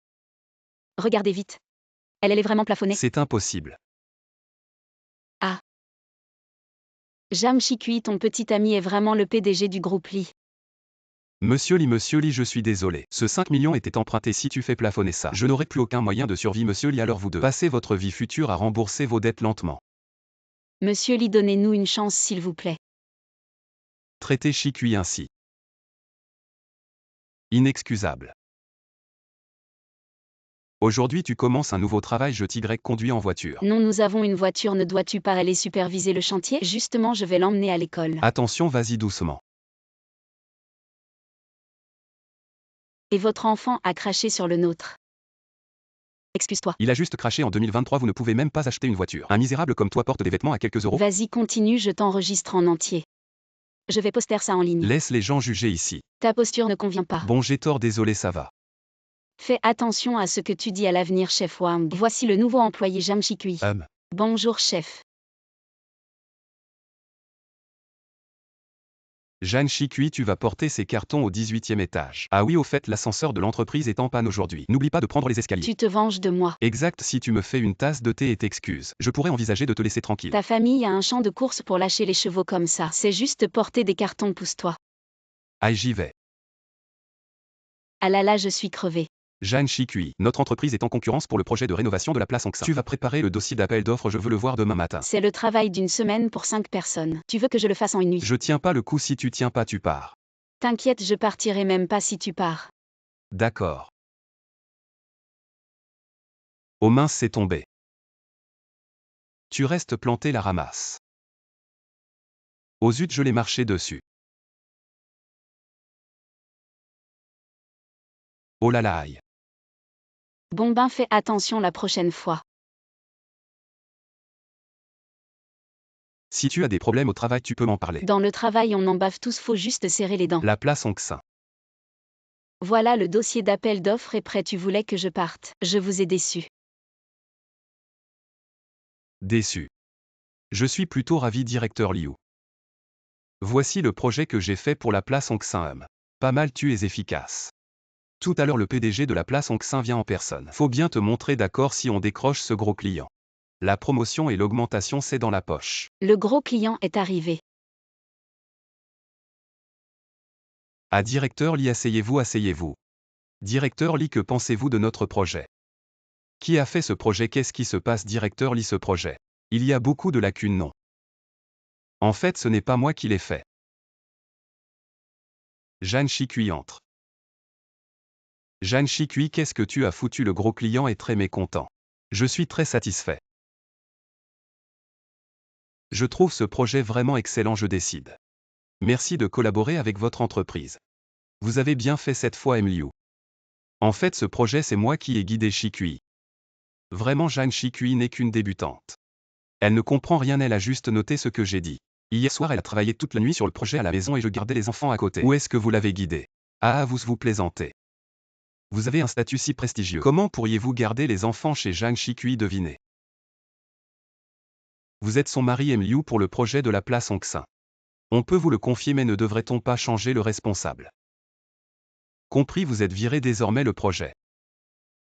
Regardez vite. Elle est vraiment plafonnée. C'est impossible. Ah. Jam Shikui, ton petit ami est vraiment le PDG du groupe Li. Monsieur Li, je suis désolé. Ce 5 millions était emprunté, si tu fais plafonner ça. Je n'aurai plus aucun moyen de survie, monsieur Li, alors vous deux. Passez votre vie future à rembourser vos dettes lentement. Monsieur Li, donnez-nous une chance s'il vous plaît. Traitez Shikui ainsi. Inexcusable. Aujourd'hui tu commences un nouveau travail, je t'y conduis en voiture. Non, nous avons une voiture, ne dois-tu pas aller superviser le chantier? Justement, je vais l'emmener à l'école. Attention, vas-y doucement. Et votre enfant a craché sur le nôtre. Excuse-toi. Il a juste craché en 2023, vous ne pouvez même pas acheter une voiture. Un misérable comme toi porte des vêtements à quelques euros. Vas-y, continue, je t'enregistre en entier. Je vais poster ça en ligne. Laisse les gens juger ici. Ta posture ne convient pas. Bon, j'ai tort, désolé, ça va. Fais attention à ce que tu dis à l'avenir, chef Wang. Voici le nouveau employé Jam Shikui. Bonjour, chef. Jeanne Shikui, tu vas porter ces cartons au 18e étage. Ah oui, au fait, l'ascenseur de l'entreprise est en panne aujourd'hui. N'oublie pas de prendre les escaliers. Tu te venges de moi. Exact, si tu me fais une tasse de thé et t'excuses, je pourrais envisager de te laisser tranquille. Ta famille a un champ de course pour lâcher les chevaux comme ça. C'est juste porter des cartons, pousse-toi. Aïe, j'y vais. Ah là là, je suis crevée. Jeanne Shikui, notre entreprise est en concurrence pour le projet de rénovation de la place Anxin. Tu vas préparer le dossier d'appel d'offres, je veux le voir demain matin. C'est le travail d'une semaine pour 5 personnes. Tu veux que je le fasse en une nuit? Je tiens pas le coup, si tu tiens pas, tu pars. T'inquiète, je partirai même pas si tu pars. D'accord. Oh mince, c'est tombé. Tu restes planté, la ramasse. Oh zut, je l'ai marché dessus. Oh là là, aïe. Bon ben, fais attention la prochaine fois. Si tu as des problèmes au travail, tu peux m'en parler. Dans le travail, on en bave tous, faut juste serrer les dents. La place Anxin. Voilà, le dossier d'appel d'offres est prêt, tu voulais que je parte. Je vous ai déçu. Déçu. Je suis plutôt ravi, directeur Liu. Voici le projet que j'ai fait pour la place Anxin. Pas mal, tu es efficace. Tout à l'heure le PDG de la place Onxin vient en personne. Faut bien te montrer d'accord si on décroche ce gros client. La promotion et l'augmentation c'est dans la poche. Le gros client est arrivé. Ah directeur Lee asseyez-vous. Directeur Lee que pensez-vous de notre projet? Qui a fait ce projet? Qu'est-ce qui se passe directeur Lee? Ce projet. Il y a beaucoup de lacunes non. En fait ce n'est pas moi qui l'ai fait. Jeanne Chicui entre. Jeanne Chicui qu'est-ce que tu as foutu? Le gros client est très mécontent. Je suis très satisfait. Je trouve ce projet vraiment excellent, je décide. Merci de collaborer avec votre entreprise. Vous avez bien fait cette fois Liu. En fait ce projet c'est moi qui ai guidé Chicui. Vraiment Jeanne Chicui n'est qu'une débutante. Elle ne comprend rien, elle a juste noté ce que j'ai dit. Hier soir elle a travaillé toute la nuit sur le projet à la maison et je gardais les enfants à côté. Où est-ce que vous l'avez guidé? Ah vous plaisantez. Vous avez un statut si prestigieux. Comment pourriez-vous garder les enfants chez Jeanne Chicui? Devinez. Vous êtes son mari Liu pour le projet de la place Onxin. On peut vous le confier mais ne devrait-on pas changer le responsable? Compris, vous êtes viré désormais, le projet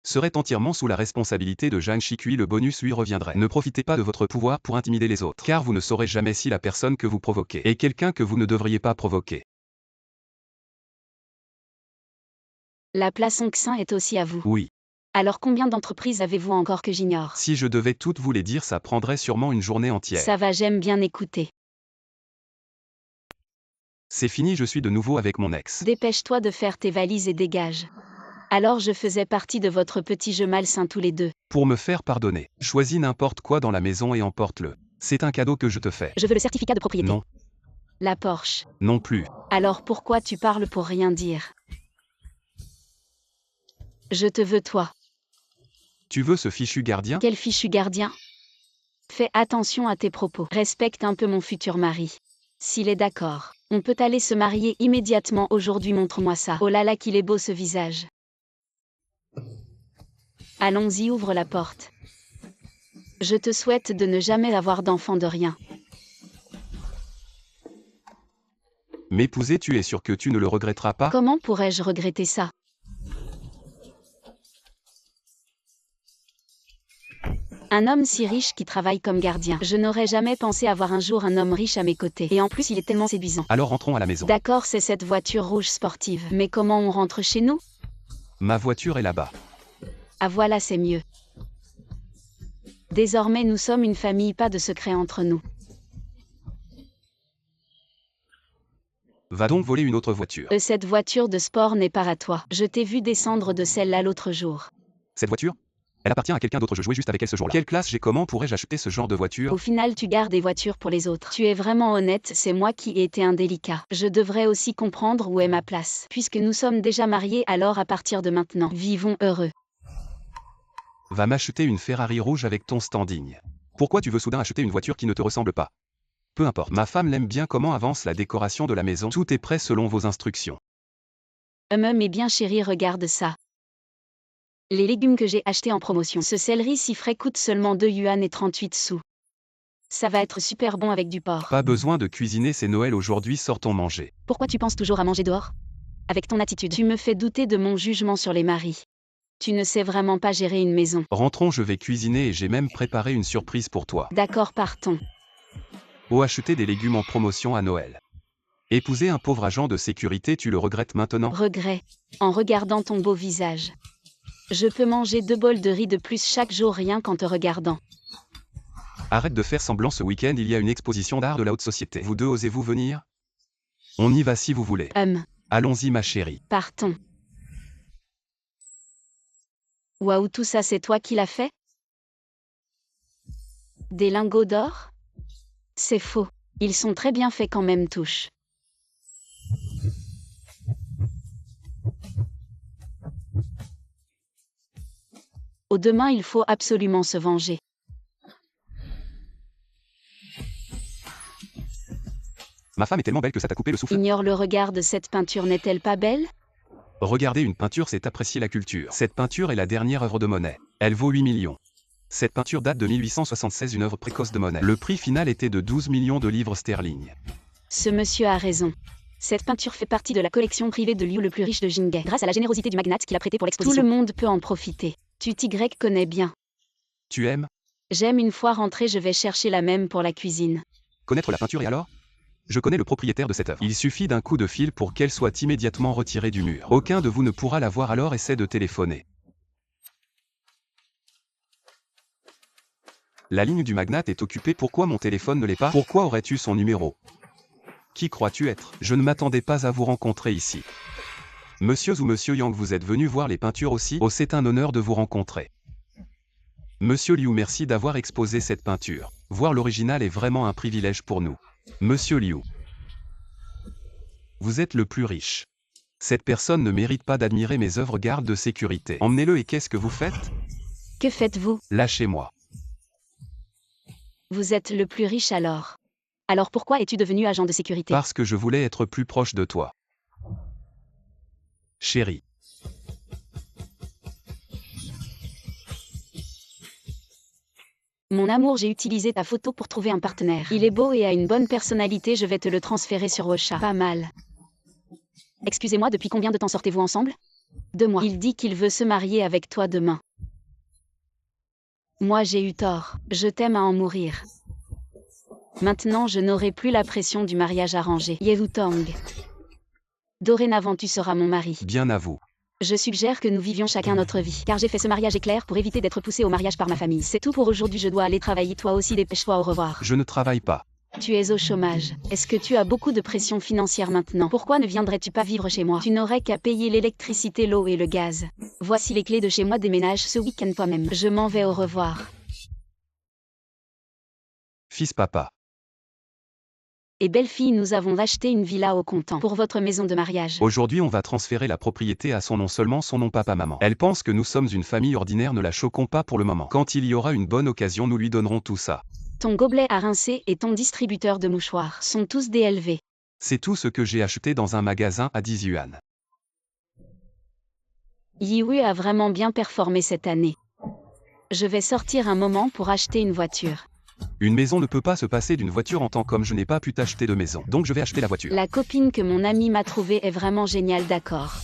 serait entièrement sous la responsabilité de Jeanne Chicui, le bonus lui reviendrait. Ne profitez pas de votre pouvoir pour intimider les autres, car vous ne saurez jamais si la personne que vous provoquez est quelqu'un que vous ne devriez pas provoquer. La place Onxin est aussi à vous. Oui. Alors combien d'entreprises avez-vous encore que j'ignore? Si je devais toutes vous les dire, ça prendrait sûrement une journée entière. Ça va, j'aime bien écouter. C'est fini, je suis de nouveau avec mon ex. Dépêche-toi de faire tes valises et dégage. Alors je faisais partie de votre petit jeu malsain tous les deux. Pour me faire pardonner, choisis n'importe quoi dans la maison et emporte-le. C'est un cadeau que je te fais. Je veux le certificat de propriété. Non. La Porsche. Non plus. Alors pourquoi tu parles pour rien dire? Je te veux toi. Tu veux ce fichu gardien? Quel fichu gardien? Fais attention à tes propos. Respecte un peu mon futur mari. S'il est d'accord, on peut aller se marier immédiatement aujourd'hui. Montre-moi ça. Oh là là qu'il est beau ce visage. Allons-y, ouvre la porte. Je te souhaite de ne jamais avoir d'enfant de rien. M'épouser, tu es sûr que tu ne le regretteras pas? Comment pourrais-je regretter ça? Un homme si riche qui travaille comme gardien. Je n'aurais jamais pensé avoir un jour un homme riche à mes côtés. Et en plus il est tellement séduisant. Alors rentrons à la maison. D'accord, c'est cette voiture rouge sportive. Mais comment on rentre chez nous? Ma voiture est là-bas. Ah voilà, c'est mieux. Désormais nous sommes une famille, pas de secret entre nous. Va donc voler une autre voiture. Cette voiture de sport n'est pas à toi. Je t'ai vu descendre de celle-là l'autre jour. Cette voiture? Elle appartient à quelqu'un d'autre, je jouais juste avec elle ce jour-là. Quelle classe j'ai? Comment pourrais-je acheter ce genre de voiture? Au final tu gardes des voitures pour les autres. Tu es vraiment honnête, c'est moi qui ai été indélicat. Je devrais aussi comprendre où est ma place. Puisque nous sommes déjà mariés, alors à partir de maintenant, vivons heureux. Va m'acheter une Ferrari rouge avec ton standing. Pourquoi tu veux soudain acheter une voiture qui ne te ressemble pas? Peu importe, ma femme l'aime bien. Comment avance la décoration de la maison? Tout est prêt selon vos instructions. Mais bien chérie, regarde ça. Les légumes que j'ai achetés en promotion. Ce céleri si frais coûte seulement 2 yuan et 38 sous. Ça va être super bon avec du porc. Pas besoin de cuisiner, c'est Noël aujourd'hui, sortons manger. Pourquoi tu penses toujours à manger dehors? Avec ton attitude, tu me fais douter de mon jugement sur les maris. Tu ne sais vraiment pas gérer une maison. Rentrons, je vais cuisiner et j'ai même préparé une surprise pour toi. D'accord, partons. Oh, acheter des légumes en promotion à Noël. Épouser un pauvre agent de sécurité, tu le regrettes maintenant? Regret. En regardant ton beau visage. Je peux manger 2 bols de riz de plus chaque jour rien qu'en te regardant. Arrête de faire semblant, ce week-end il y a une exposition d'art de la haute société. Vous deux osez-vous venir? On y va si vous voulez. Allons-y ma chérie. Partons. Waouh, tout ça c'est toi qui l'as fait? Des lingots d'or? C'est faux. Ils sont très bien faits quand même, touche. Au demain il faut absolument se venger. Ma femme est tellement belle que ça t'a coupé le souffle. Ignore le regard de cette peinture, n'est-elle pas belle? Regarder une peinture, c'est apprécier la culture. Cette peinture est la dernière œuvre de Monet. Elle vaut 8 millions. Cette peinture date de 1876, une œuvre précoce de Monet. Le prix final était de 12 millions de livres sterling. Ce monsieur a raison. Cette peinture fait partie de la collection privée de Liu le plus riche de Jinghe. Grâce à la générosité du magnate qu'il a prêté pour l'exposition, tout le monde peut en profiter. Tu t'y connais bien. Tu aimes J'aime. Une fois rentré, je vais chercher la même pour la cuisine. connaître la peinture et alors? Je connais le propriétaire de cette œuvre. Il suffit d'un coup de fil pour qu'elle soit immédiatement retirée du mur. Aucun de vous ne pourra la voir, alors essaie de téléphoner. La ligne du magnate est occupée. Pourquoi mon téléphone ne l'est pas? Pourquoi aurais-tu son numéro? Qui crois-tu être? Je ne m'attendais pas à vous rencontrer ici. Monsieur Zhu, Monsieur Yang, vous êtes venu voir les peintures aussi? Oh, c'est un honneur de vous rencontrer. Monsieur Liu, merci d'avoir exposé cette peinture. Voir l'original est vraiment un privilège pour nous. Monsieur Liu, vous êtes le plus riche. Cette personne ne mérite pas d'admirer mes œuvres. Garde de sécurité. Emmenez-le. Et qu'est-ce que vous faites? Que faites-vous? Lâchez-moi. Vous êtes le plus riche alors. Alors pourquoi es-tu devenu agent de sécurité? Parce que je voulais être plus proche de toi. Chérie. Mon amour, j'ai utilisé ta photo pour trouver un partenaire. Il est beau et a une bonne personnalité, je vais te le transférer sur Ocha. Pas mal. Excusez-moi, depuis combien de temps sortez-vous ensemble? 2 mois. Il dit qu'il veut se marier avec toi demain. Moi j'ai eu tort. Je t'aime à en mourir. Maintenant je n'aurai plus la pression du mariage arrangé. Yehu Tong. Dorénavant tu seras mon mari. Bien à vous. Je suggère que nous vivions chacun notre vie, car j'ai fait ce mariage éclair pour éviter d'être poussé au mariage par ma famille. C'est tout pour aujourd'hui, je dois aller travailler, toi aussi dépêche-toi, au revoir. Je ne travaille pas. Tu es au chômage. Est-ce que tu as beaucoup de pression financière maintenant? Pourquoi ne viendrais-tu pas vivre chez moi? Tu n'aurais qu'à payer l'électricité, l'eau et le gaz. Voici les clés de chez moi, déménage ce week-end toi-même. Je m'en vais, au revoir. Fils papa. Et belle-fille, nous avons acheté une villa au comptant pour votre maison de mariage. Aujourd'hui, on va transférer la propriété à son nom, seulement son nom, papa-maman. Elle pense que nous sommes une famille ordinaire, ne la choquons pas pour le moment. Quand il y aura une bonne occasion, nous lui donnerons tout ça. Ton gobelet à rincer et ton distributeur de mouchoirs sont tous DLV. C'est tout ce que j'ai acheté dans un magasin à 10 yuan. Yiwu a vraiment bien performé cette année. Je vais sortir un moment pour acheter une voiture. Une maison ne peut pas se passer d'une voiture en tant qu'homme. Je n'ai pas pu t'acheter de maison, donc je vais acheter la voiture. La copine que mon ami m'a trouvée est vraiment géniale, d'accord.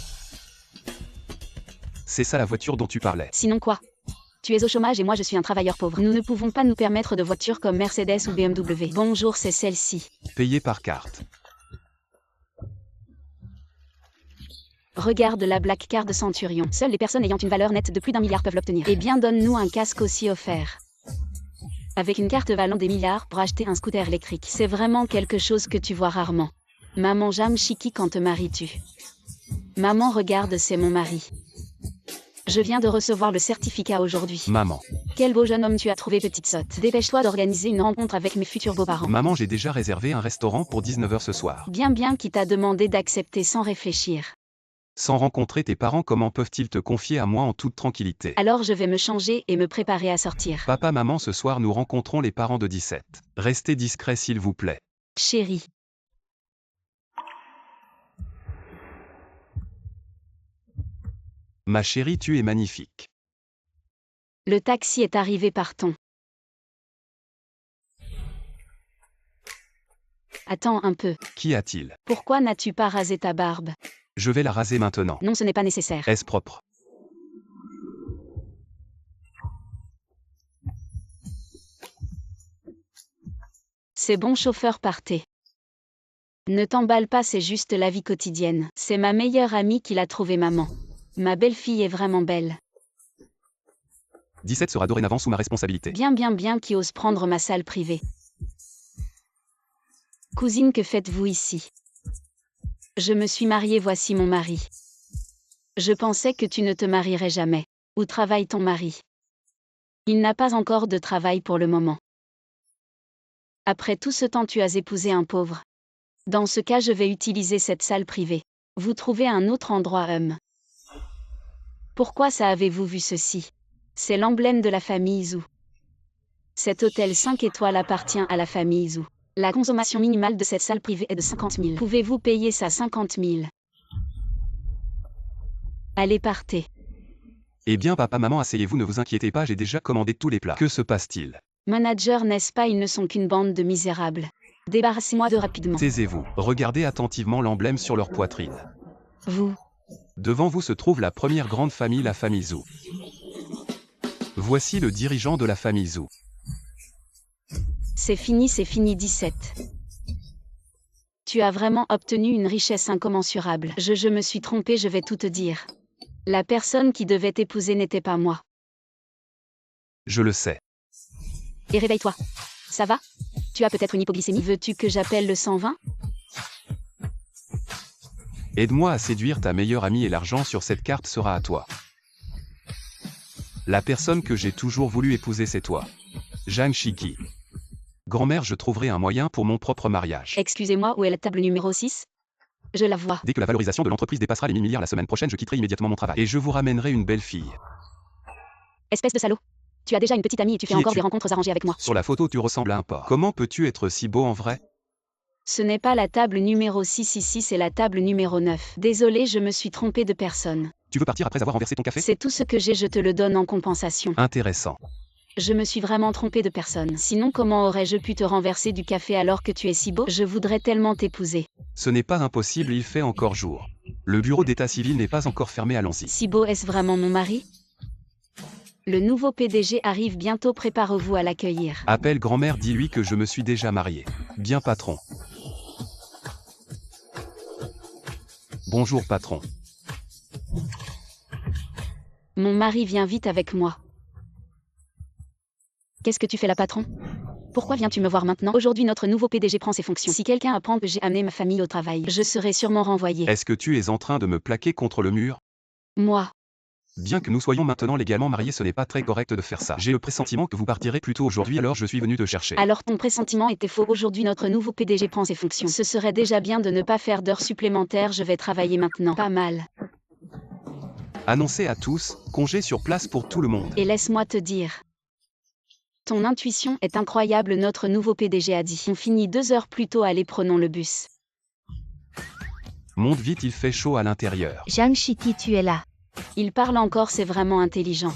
C'est ça la voiture dont tu parlais. Sinon quoi? Tu es au chômage et moi je suis un travailleur pauvre. Nous ne pouvons pas nous permettre de voitures comme Mercedes ou BMW. Bonjour, c'est celle-ci. Payé par carte. Regarde la Black Card de Centurion. Seules les personnes ayant une valeur nette de plus d'1 milliard peuvent l'obtenir. Eh bien, donne-nous un casque aussi offert. Avec une carte valant des milliards pour acheter un scooter électrique. C'est vraiment quelque chose que tu vois rarement. Maman, j'aime Chiki, quand te maries-tu? Maman, regarde, c'est mon mari. Je viens de recevoir le certificat aujourd'hui. Maman. Quel beau jeune homme tu as trouvé, petite sotte. Dépêche-toi d'organiser une rencontre avec mes futurs beaux-parents. Maman, j'ai déjà réservé un restaurant pour 19h ce soir. Bien, qui t'a demandé d'accepter sans réfléchir. Sans rencontrer tes parents, comment peuvent-ils te confier à moi en toute tranquillité? Alors je vais me changer et me préparer à sortir. Papa, maman, ce soir nous rencontrons les parents de 17. Restez discrets s'il vous plaît. Chérie. Ma chérie, tu es magnifique. Le taxi est arrivé, partons. Attends un peu. Qu'y a-t-il? Pourquoi n'as-tu pas rasé ta barbe? Je vais la raser maintenant. Non, ce n'est pas nécessaire. Est-ce propre? C'est bon, chauffeur, partez. Ne t'emballe pas, c'est juste la vie quotidienne. C'est ma meilleure amie qui l'a trouvé, maman. Ma belle-fille est vraiment belle. 17 sera dorénavant sous ma responsabilité. Bien, qui ose prendre ma salle privée. Cousine, que faites-vous ici? Je me suis mariée, voici mon mari. Je pensais que tu ne te marierais jamais. Où travaille ton mari? Il n'a pas encore de travail pour le moment. Après tout ce temps, tu as épousé un pauvre. Dans ce cas, je vais utiliser cette salle privée. Vous trouvez un autre endroit, Pourquoi ça avez-vous vu ceci? C'est l'emblème de la famille Zhu. Cet hôtel 5 étoiles appartient à la famille Zhu. La consommation minimale de cette salle privée est de 50 000. Pouvez-vous payer ça 50 000? Allez, partez. Eh bien papa, maman, asseyez-vous, ne vous inquiétez pas, j'ai déjà commandé tous les plats. Que se passe-t-il? Manager, n'est-ce pas? Ils ne sont qu'une bande de misérables. Débarrassez-moi de rapidement. Taisez-vous. Regardez attentivement l'emblème sur leur poitrine. Vous. Devant vous se trouve la première grande famille, la famille Zhou. Voici le dirigeant de la famille Zhou. C'est fini 17. Tu as vraiment obtenu une richesse incommensurable. Je me suis trompée, je vais tout te dire. La personne qui devait t'épouser n'était pas moi. Je le sais. Et réveille-toi. Ça va? Tu as peut-être une hypoglycémie? Veux-tu que j'appelle le 120? Aide-moi à séduire ta meilleure amie et l'argent sur cette carte sera à toi. La personne que j'ai toujours voulu épouser, c'est toi. Zhang Shiqi. Grand-mère, je trouverai un moyen pour mon propre mariage. Excusez-moi, où est la table numéro 6? Je la vois. Dès que la valorisation de l'entreprise dépassera les 1000 milliards la semaine prochaine, je quitterai immédiatement mon travail. Et je vous ramènerai une belle fille. Espèce de salaud. Tu as déjà une petite amie et tu fais Qui encore es-tu? des rencontres arrangées avec moi. Sur la photo, tu ressembles à un porc. Comment peux-tu être si beau en vrai? Ce n'est pas la table numéro 6 ici, c'est la table numéro 9. Désolé, je me suis trompée de personne. Tu veux partir après avoir renversé ton café? C'est tout ce que j'ai, je te le donne en compensation. Intéressant. Je me suis vraiment trompée de personne. Sinon, comment aurais-je pu te renverser du café alors que tu es si beau? Je voudrais tellement t'épouser. Ce n'est pas impossible, il fait encore jour. Le bureau d'état civil n'est pas encore fermé, allons-y. Si beau, est-ce vraiment mon mari? Le nouveau PDG arrive bientôt, préparez-vous à l'accueillir. Appelle grand-mère, dis-lui que je me suis déjà marié. Bien patron. Bonjour patron. Mon mari vient vite avec moi. Qu'est-ce que tu fais là, patron? Pourquoi viens-tu me voir maintenant? Aujourd'hui, notre nouveau PDG prend ses fonctions. Si quelqu'un apprend que j'ai amené ma famille au travail, je serai sûrement renvoyé. Est-ce que tu es en train de me plaquer contre le mur? Moi. Bien que nous soyons maintenant légalement mariés, ce n'est pas très correct de faire ça. J'ai le pressentiment que vous partirez plus tôt aujourd'hui, alors je suis venu te chercher. Alors ton pressentiment était faux. Aujourd'hui, notre nouveau PDG prend ses fonctions. Ce serait déjà bien de ne pas faire d'heures supplémentaires. Je vais travailler maintenant. Pas mal. Annoncez à tous, congé sur place pour tout le monde. Et laisse-moi te dire. Ton intuition est incroyable, notre nouveau PDG a dit. On finit 2 heures plus tôt, allez, prenons le bus. Monte vite, il fait chaud à l'intérieur. Zhang Shiqi, tu es là. Il parle encore, c'est vraiment intelligent.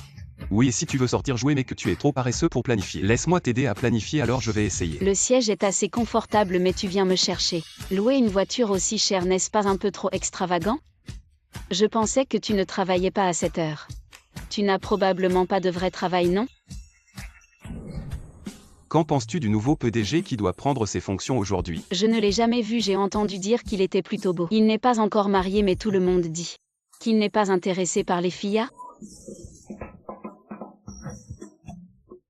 Oui, et si tu veux sortir jouer mais que tu es trop paresseux pour planifier. Laisse-moi t'aider à planifier, alors je vais essayer. Le siège est assez confortable, mais tu viens me chercher. Louer une voiture aussi chère, n'est-ce pas un peu trop extravagant? Je pensais que tu ne travaillais pas à cette heure. Tu n'as probablement pas de vrai travail, non? Qu'en penses-tu du nouveau PDG qui doit prendre ses fonctions aujourd'hui? Je ne l'ai jamais vu, j'ai entendu dire qu'il était plutôt beau. Il n'est pas encore marié, mais tout le monde dit qu'il n'est pas intéressé par les filles.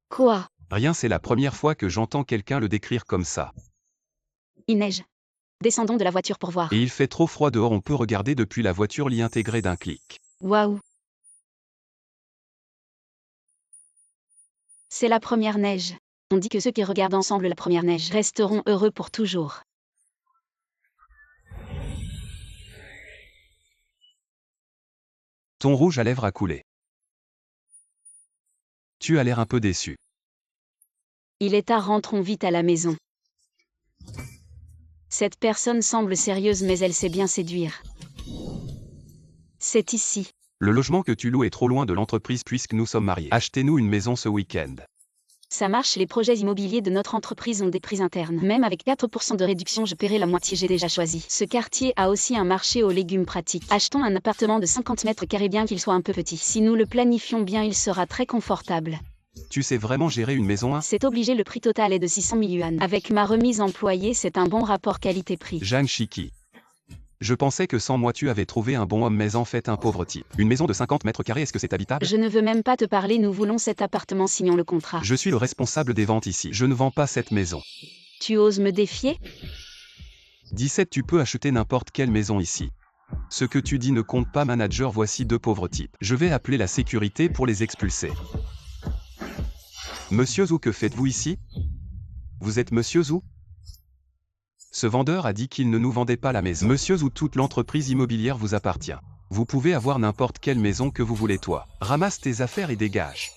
Quoi? Rien, c'est la première fois que j'entends quelqu'un le décrire comme ça. Il neige. Descendons de la voiture pour voir. Et il fait trop froid dehors, on peut regarder depuis la voiture l'y intégrer d'un clic. Waouh! C'est la première neige. On dit que ceux qui regardent ensemble la première neige resteront heureux pour toujours. Ton rouge à lèvres a coulé. Tu as l'air un peu déçu. Il est tard, rentrons vite à la maison. Cette personne semble sérieuse, mais elle sait bien séduire. C'est ici. Le logement que tu loues est trop loin de l'entreprise puisque nous sommes mariés. Achetez-nous une maison ce week-end. Ça marche, les projets immobiliers de notre entreprise ont des prix internes. Même avec 4% de réduction, je paierai la moitié, j'ai déjà choisi. Ce quartier a aussi un marché aux légumes pratiques. Achetons un appartement de 50 mètres carrés, bien qu'il soit un peu petit. Si nous le planifions bien, il sera très confortable. Tu sais vraiment gérer une maison, hein? C'est obligé, le prix total est de 600 000 yuan. Avec ma remise employée, c'est un bon rapport qualité-prix. Zhang Shiqi. Je pensais que sans moi tu avais trouvé un bon homme, mais en fait un pauvre type. Une maison de 50 mètres carrés, est-ce que c'est habitable? Je ne veux même pas te parler, nous voulons cet appartement, signons le contrat. Je suis le responsable des ventes ici. Je ne vends pas cette maison. Tu oses me défier? 17 Tu peux acheter n'importe quelle maison ici. Ce que tu dis ne compte pas, manager, voici 2 pauvres types. Je vais appeler la sécurité pour les expulser. Monsieur Zhou, que faites-vous ici? Vous êtes Monsieur Zhou? Ce vendeur a dit qu'il ne nous vendait pas la maison. Monsieur Zhou, toute l'entreprise immobilière vous appartient. Vous pouvez avoir n'importe quelle maison que vous voulez, toi. Ramasse tes affaires et dégage.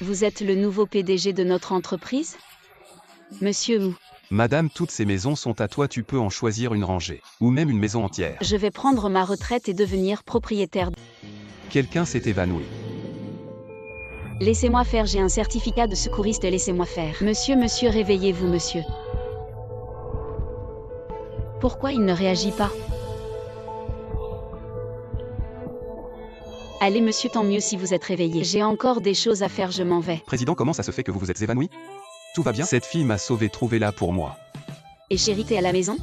Vous êtes le nouveau PDG de notre entreprise? Monsieur Wu. Madame, toutes ces maisons sont à toi, tu peux en choisir une rangée. Ou même une maison entière. Je vais prendre ma retraite et devenir propriétaire. Quelqu'un s'est évanoui. Laissez-moi faire, j'ai un certificat de secouriste, laissez-moi faire. Monsieur, réveillez-vous, monsieur. Pourquoi il ne réagit pas? Allez monsieur, tant mieux si vous êtes réveillé. J'ai encore des choses à faire, je m'en vais. Président, comment ça se fait que vous vous êtes évanoui? Tout va bien? Cette fille m'a sauvé, trouvez-la pour moi. Et chérie, t'es à la maison?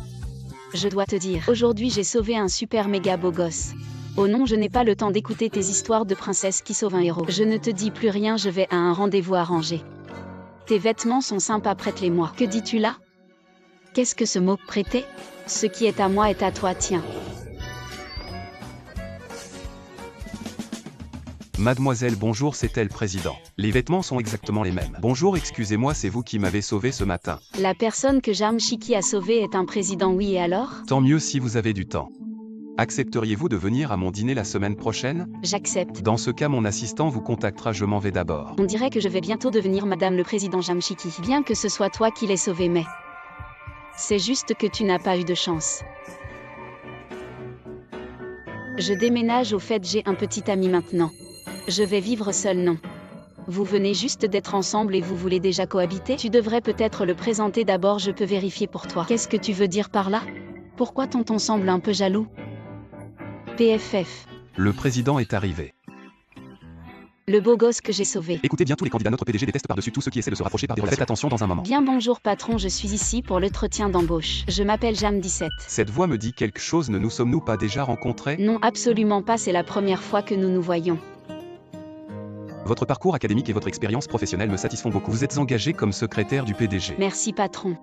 Je dois te dire, aujourd'hui j'ai sauvé un super méga beau gosse. Oh non, je n'ai pas le temps d'écouter tes histoires de princesse qui sauve un héros. Je ne te dis plus rien, je vais à un rendez-vous arrangé. Tes vêtements sont sympas, prête-les-moi. Que dis-tu là? Qu'est-ce que ce mot « prêter » ? Ce qui est à moi est à toi, tiens. Mademoiselle, bonjour, c'est elle, président. Les vêtements sont exactement les mêmes. Bonjour, excusez-moi, c'est vous qui m'avez sauvé ce matin. La personne que Jam Shiki a sauvée est un président, oui, et alors? Tant mieux si vous avez du temps. Accepteriez-vous de venir à mon dîner la semaine prochaine? J'accepte. Dans ce cas, mon assistant vous contactera, je m'en vais d'abord. On dirait que je vais bientôt devenir Madame le Président Jam Shiki. Bien que ce soit toi qui l'aies sauvé, mais... c'est juste que tu n'as pas eu de chance. Je déménage, au fait j'ai un petit ami maintenant. Je vais vivre seul, non. Vous venez juste d'être ensemble et vous voulez déjà cohabiter? Tu devrais peut-être le présenter d'abord, je peux vérifier pour toi. Qu'est-ce que tu veux dire par là? Pourquoi tonton semble un peu jaloux? PFF. Le président est arrivé. Le beau gosse que j'ai sauvé. Écoutez bien, tous les candidats, notre PDG déteste par-dessus tout ceux qui essaient de se rapprocher par des relations. Faites attention dans un moment. Bien bonjour patron, je suis ici pour l'entretien d'embauche. Je m'appelle Jam17. Cette voix me dit quelque chose, ne nous sommes-nous pas déjà rencontrés? Non, absolument pas, c'est la première fois que nous nous voyons. Votre parcours académique et votre expérience professionnelle me satisfont beaucoup. Vous êtes engagé comme secrétaire du PDG. Merci patron.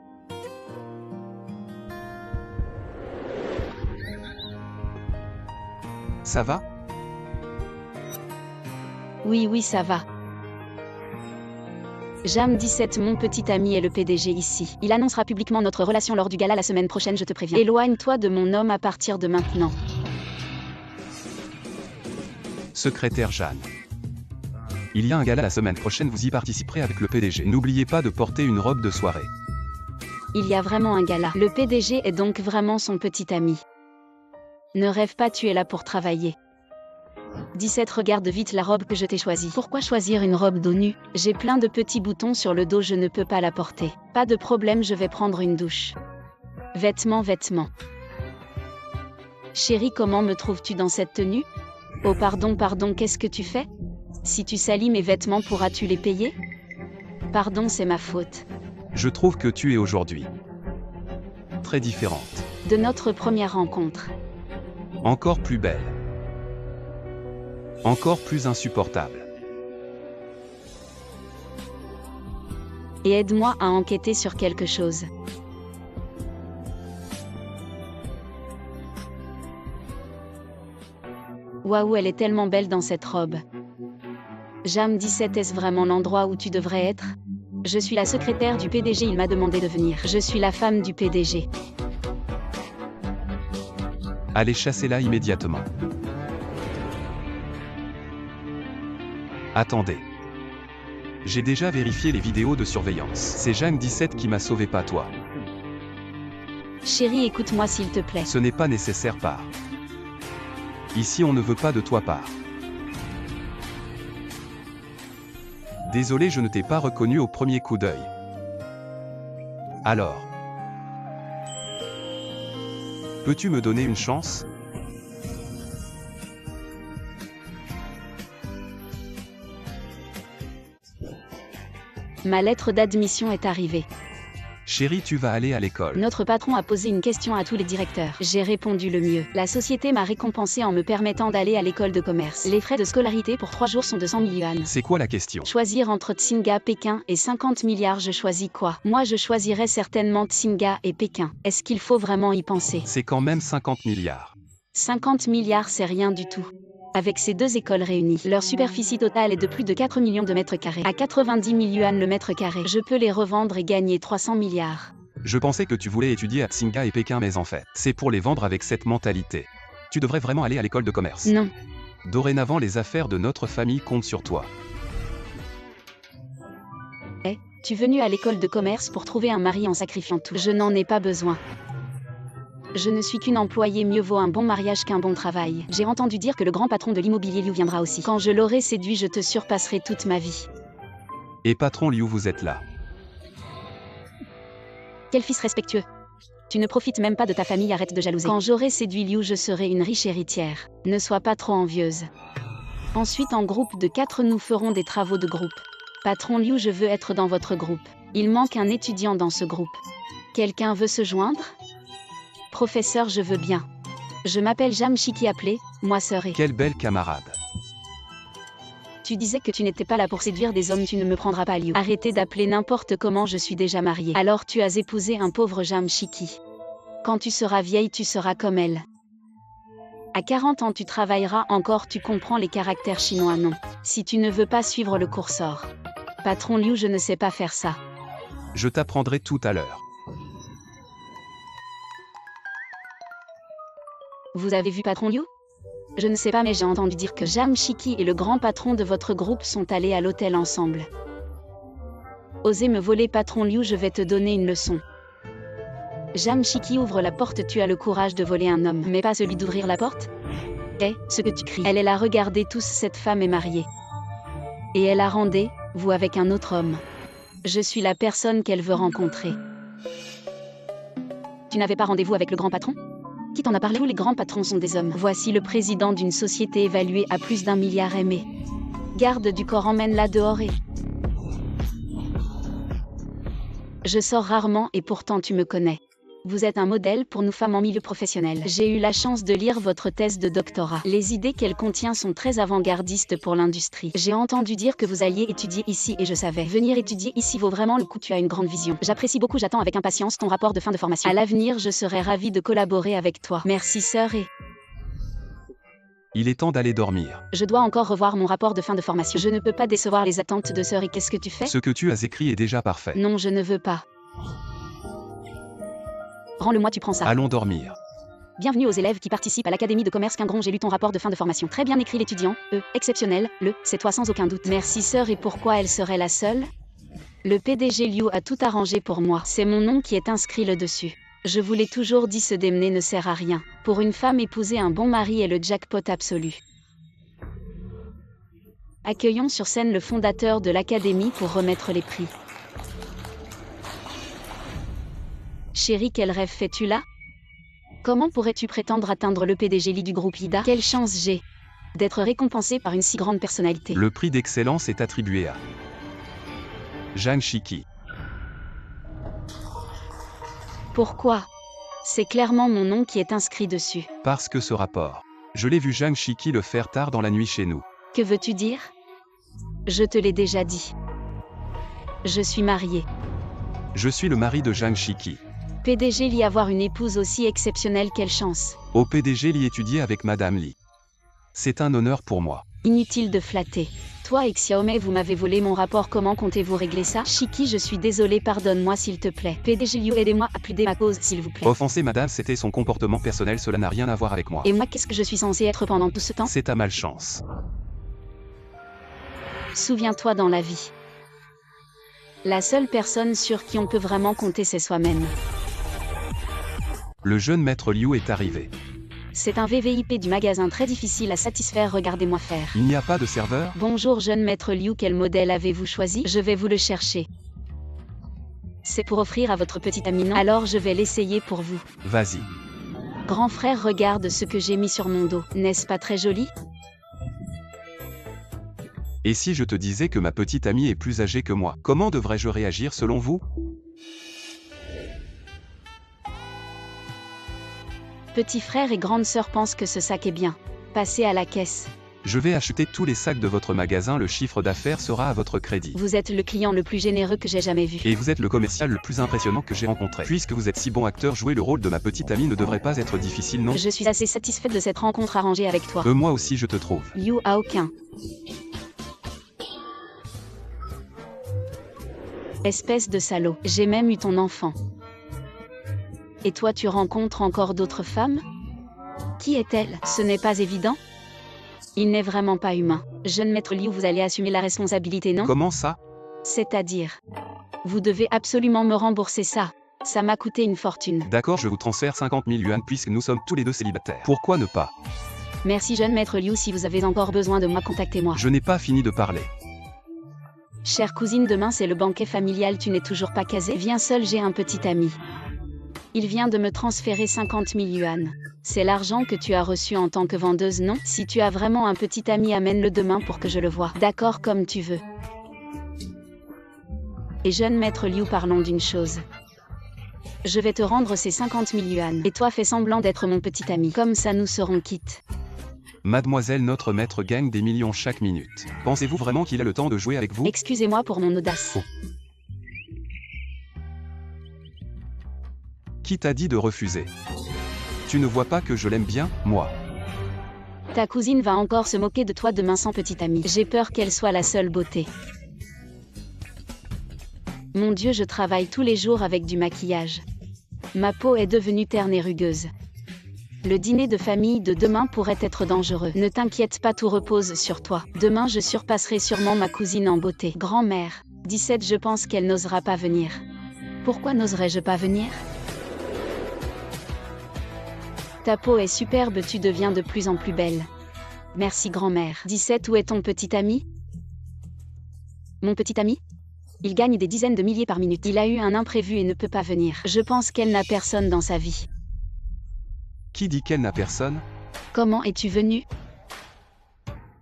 Ça va? Oui, oui, ça va. Jam17, mon petit ami, est le PDG ici. Il annoncera publiquement notre relation lors du gala la semaine prochaine, je te préviens. Éloigne-toi de mon homme à partir de maintenant. Secrétaire Jeanne. Il y a un gala la semaine prochaine, vous y participerez avec le PDG. N'oubliez pas de porter une robe de soirée. Il y a vraiment un gala. Le PDG est donc vraiment son petit ami. Ne rêve pas, tu es là pour travailler. 17, regarde vite la robe que je t'ai choisie. Pourquoi choisir une robe dos nu? J'ai plein de petits boutons sur le dos, je ne peux pas la porter. Pas de problème, je vais prendre une douche. Vêtements, vêtements. Chérie, comment me trouves-tu dans cette tenue? Oh pardon, qu'est-ce que tu fais? Si tu salis mes vêtements, pourras-tu les payer? Pardon, c'est ma faute. Je trouve que tu es aujourd'hui très différente. De notre première rencontre. Encore plus belle. Encore plus insupportable. Et aide-moi à enquêter sur quelque chose. Waouh, elle est tellement belle dans cette robe. Jam17, est-ce vraiment l'endroit où tu devrais être? Je suis la secrétaire du PDG, il m'a demandé de venir. Je suis la femme du PDG. Allez, chassez-la immédiatement. Attendez. J'ai déjà vérifié les vidéos de surveillance. C'est Jam17 qui m'a sauvé, pas toi. Chérie, écoute-moi s'il te plaît. Ce n'est pas nécessaire, part. Ici, on ne veut pas de toi, part. Désolé, je ne t'ai pas reconnu au premier coup d'œil. Alors, peux-tu me donner une chance? Ma lettre d'admission est arrivée. Chérie, tu vas aller à l'école. Notre patron a posé une question à tous les directeurs. J'ai répondu le mieux. La société m'a récompensé en me permettant d'aller à l'école de commerce. Les frais de scolarité pour 3 jours sont de 100 000 yuan. C'est quoi la question? Choisir entre Tsinga, Pékin et 50 milliards, je choisis quoi? Moi, je choisirais certainement Tsinga et Pékin. Est-ce qu'il faut vraiment y penser? C'est quand même 50 milliards. 50 milliards, c'est rien du tout. Avec ces deux écoles réunies, leur superficie totale est de plus de 4 millions de mètres carrés. À 90 000 yuan le mètre carré, je peux les revendre et gagner 300 milliards. Je pensais que tu voulais étudier à Tsinga et Pékin, mais en fait, c'est pour les vendre avec cette mentalité. Tu devrais vraiment aller à l'école de commerce. Non. Dorénavant, les affaires de notre famille comptent sur toi. Tu es venu à l'école de commerce pour trouver un mari en sacrifiant tout. Je n'en ai pas besoin. Je ne suis qu'une employée, mieux vaut un bon mariage qu'un bon travail. J'ai entendu dire que le grand patron de l'immobilier Liu viendra aussi. Quand je l'aurai séduit, je te surpasserai toute ma vie. Et patron Liu, vous êtes là. Quel fils respectueux. Tu ne profites même pas de ta famille, arrête de jalouser. Quand j'aurai séduit Liu, je serai une riche héritière. Ne sois pas trop envieuse. Ensuite, en groupe de 4, nous ferons des travaux de groupe. Patron Liu, je veux être dans votre groupe. Il manque un étudiant dans ce groupe. Quelqu'un veut se joindre? Professeur, je veux bien. Je m'appelle Jam Shiki appelé, moi serai. Quelle belle camarade. Tu disais que tu n'étais pas là pour séduire des hommes, tu ne me prendras pas Liu. Arrêtez d'appeler n'importe comment, je suis déjà mariée. Alors tu as épousé un pauvre Jam Shiki. Quand tu seras vieille, tu seras comme elle. À 40 ans, tu travailleras encore, tu comprends les caractères chinois, non? Si tu ne veux pas suivre le cours, sors. Patron Liu, je ne sais pas faire ça. Je t'apprendrai tout à l'heure. Vous avez vu Patron Liu? Je ne sais pas, mais j'ai entendu dire que Jam Shiki et le grand patron de votre groupe sont allés à l'hôtel ensemble. Osez me voler, Patron Liu, je vais te donner une leçon. Jam Shiki, ouvre la porte, tu as le courage de voler un homme, mais pas celui d'ouvrir la porte? Ce que tu cries. Elle est là, regardez tous, cette femme est mariée. Et elle a rendez-vous avec un autre homme. Je suis la personne qu'elle veut rencontrer. Tu n'avais pas rendez-vous avec le grand patron? Qui t'en a parlé? Tous les grands patrons sont des hommes. Voici le président d'une société évaluée à plus d'1 milliard aimé. Garde du corps, emmène-la dehors et... Je sors rarement et pourtant tu me connais. Vous êtes un modèle pour nous femmes en milieu professionnel. J'ai eu la chance de lire votre thèse de doctorat. Les idées qu'elle contient sont très avant-gardistes pour l'industrie. J'ai entendu dire que vous alliez étudier ici et je savais. Venir étudier ici vaut vraiment le coup, tu as une grande vision. J'apprécie beaucoup, j'attends avec impatience ton rapport de fin de formation. À l'avenir, je serai ravie de collaborer avec toi. Merci sœur et... Il est temps d'aller dormir. Je dois encore revoir mon rapport de fin de formation. Je ne peux pas décevoir les attentes de sœur et qu'est-ce que tu fais? Ce que tu as écrit est déjà parfait. Non, je ne veux pas. Rends-le-moi, tu prends ça. Allons dormir. Bienvenue aux élèves qui participent à l'Académie de commerce Quingron. J'ai lu ton rapport de fin de formation. Très bien écrit l'étudiant. Exceptionnel. C'est toi sans aucun doute. Merci sœur, et pourquoi elle serait la seule? Le PDG Liu a tout arrangé pour moi. C'est mon nom qui est inscrit le dessus. Je vous l'ai toujours dit, se démener ne sert à rien. Pour une femme, épouser un bon mari est le jackpot absolu. Accueillons sur scène le fondateur de l'Académie pour remettre les prix. Chérie, quel rêve fais-tu là? Comment pourrais-tu prétendre atteindre le PDG Li du groupe Ida? Quelle chance j'ai d'être récompensé par une si grande personnalité. Le prix d'excellence est attribué à Jam Shiki. Pourquoi? C'est clairement mon nom qui est inscrit dessus. Parce que ce rapport. Je l'ai vu Jam Shiki le faire tard dans la nuit chez nous. Que veux-tu dire? Je te l'ai déjà dit. Je suis mariée. Je suis le mari de Jam Shiki. PDG Li, avoir une épouse aussi exceptionnelle, quelle chance. Au PDG Li, étudier avec Madame Li. C'est un honneur pour moi. Inutile de flatter. Toi et Xiaomei, vous m'avez volé mon rapport, comment comptez-vous régler ça? Shiki, je suis désolée, pardonne-moi s'il te plaît. PDG Liu, aidez-moi à plaider ma cause, s'il vous plaît. Offenser madame, c'était son comportement personnel, cela n'a rien à voir avec moi. Et moi, qu'est-ce que je suis censée être pendant tout ce temps? C'est ta malchance. Souviens-toi, dans la vie, la seule personne sur qui on peut vraiment compter, c'est soi-même. Le jeune maître Liu est arrivé. C'est un VVIP du magasin très difficile à satisfaire, regardez-moi faire. Il n'y a pas de serveur? Bonjour jeune maître Liu, quel modèle avez-vous choisi? Je vais vous le chercher. C'est pour offrir à votre petit ami, non? Alors je vais l'essayer pour vous. Vas-y. Grand frère, regarde ce que j'ai mis sur mon dos. N'est-ce pas très joli? Et si je te disais que ma petite amie est plus âgée que moi, comment devrais-je réagir selon vous? Petit frère et grande sœur pensent que ce sac est bien. Passez à la caisse. Je vais acheter tous les sacs de votre magasin, le chiffre d'affaires sera à votre crédit. Vous êtes le client le plus généreux que j'ai jamais vu. Et vous êtes le commercial le plus impressionnant que j'ai rencontré. Puisque vous êtes si bon acteur, jouer le rôle de ma petite amie ne devrait pas être difficile, non? Je suis assez satisfaite de cette rencontre arrangée avec toi. Moi aussi je te trouve. Liu a aucun. Espèce de salaud, j'ai même eu ton enfant. Et toi, tu rencontres encore d'autres femmes? Qui est-elle? Ce n'est pas évident? Il n'est vraiment pas humain. Jeune maître Liu, vous allez assumer la responsabilité, non? Comment ça? C'est-à-dire, vous devez absolument me rembourser ça. Ça m'a coûté une fortune. D'accord, je vous transfère 50 000 yuan puisque nous sommes tous les deux célibataires. Pourquoi ne pas? Merci jeune maître Liu, si vous avez encore besoin de moi, contactez-moi. Je n'ai pas fini de parler. Chère cousine, demain c'est le banquet familial, tu n'es toujours pas casée? Viens seule, j'ai un petit ami. Il vient de me transférer 50 000 yuan. C'est l'argent que tu as reçu en tant que vendeuse, non? Si tu as vraiment un petit ami, amène-le demain pour que je le voie. D'accord, comme tu veux. Et jeune maître Liu, parlons d'une chose. Je vais te rendre ces 50 000 yuan. Et toi, fais semblant d'être mon petit ami. Comme ça, nous serons quittes. Mademoiselle, notre maître gagne des millions chaque minute. Pensez-vous vraiment qu'il a le temps de jouer avec vous? Excusez-moi pour mon audace. Qui t'a dit de refuser? Tu ne vois pas que je l'aime bien, moi? Ta cousine va encore se moquer de toi demain sans petit ami. J'ai peur qu'elle soit la seule beauté. Mon Dieu, je travaille tous les jours avec du maquillage. Ma peau est devenue terne et rugueuse. Le dîner de famille de demain pourrait être dangereux. Ne t'inquiète pas, tout repose sur toi. Demain, je surpasserai sûrement ma cousine en beauté. Grand-mère, 17, je pense qu'elle n'osera pas venir. Pourquoi n'oserais-je pas venir? Ta peau est superbe, tu deviens de plus en plus belle. Merci grand-mère. 17, où est ton petit ami? Mon petit ami? Il gagne des dizaines de milliers par minute. Il a eu un imprévu et ne peut pas venir. Je pense qu'elle n'a personne dans sa vie. Qui dit qu'elle n'a personne? Comment es-tu venu?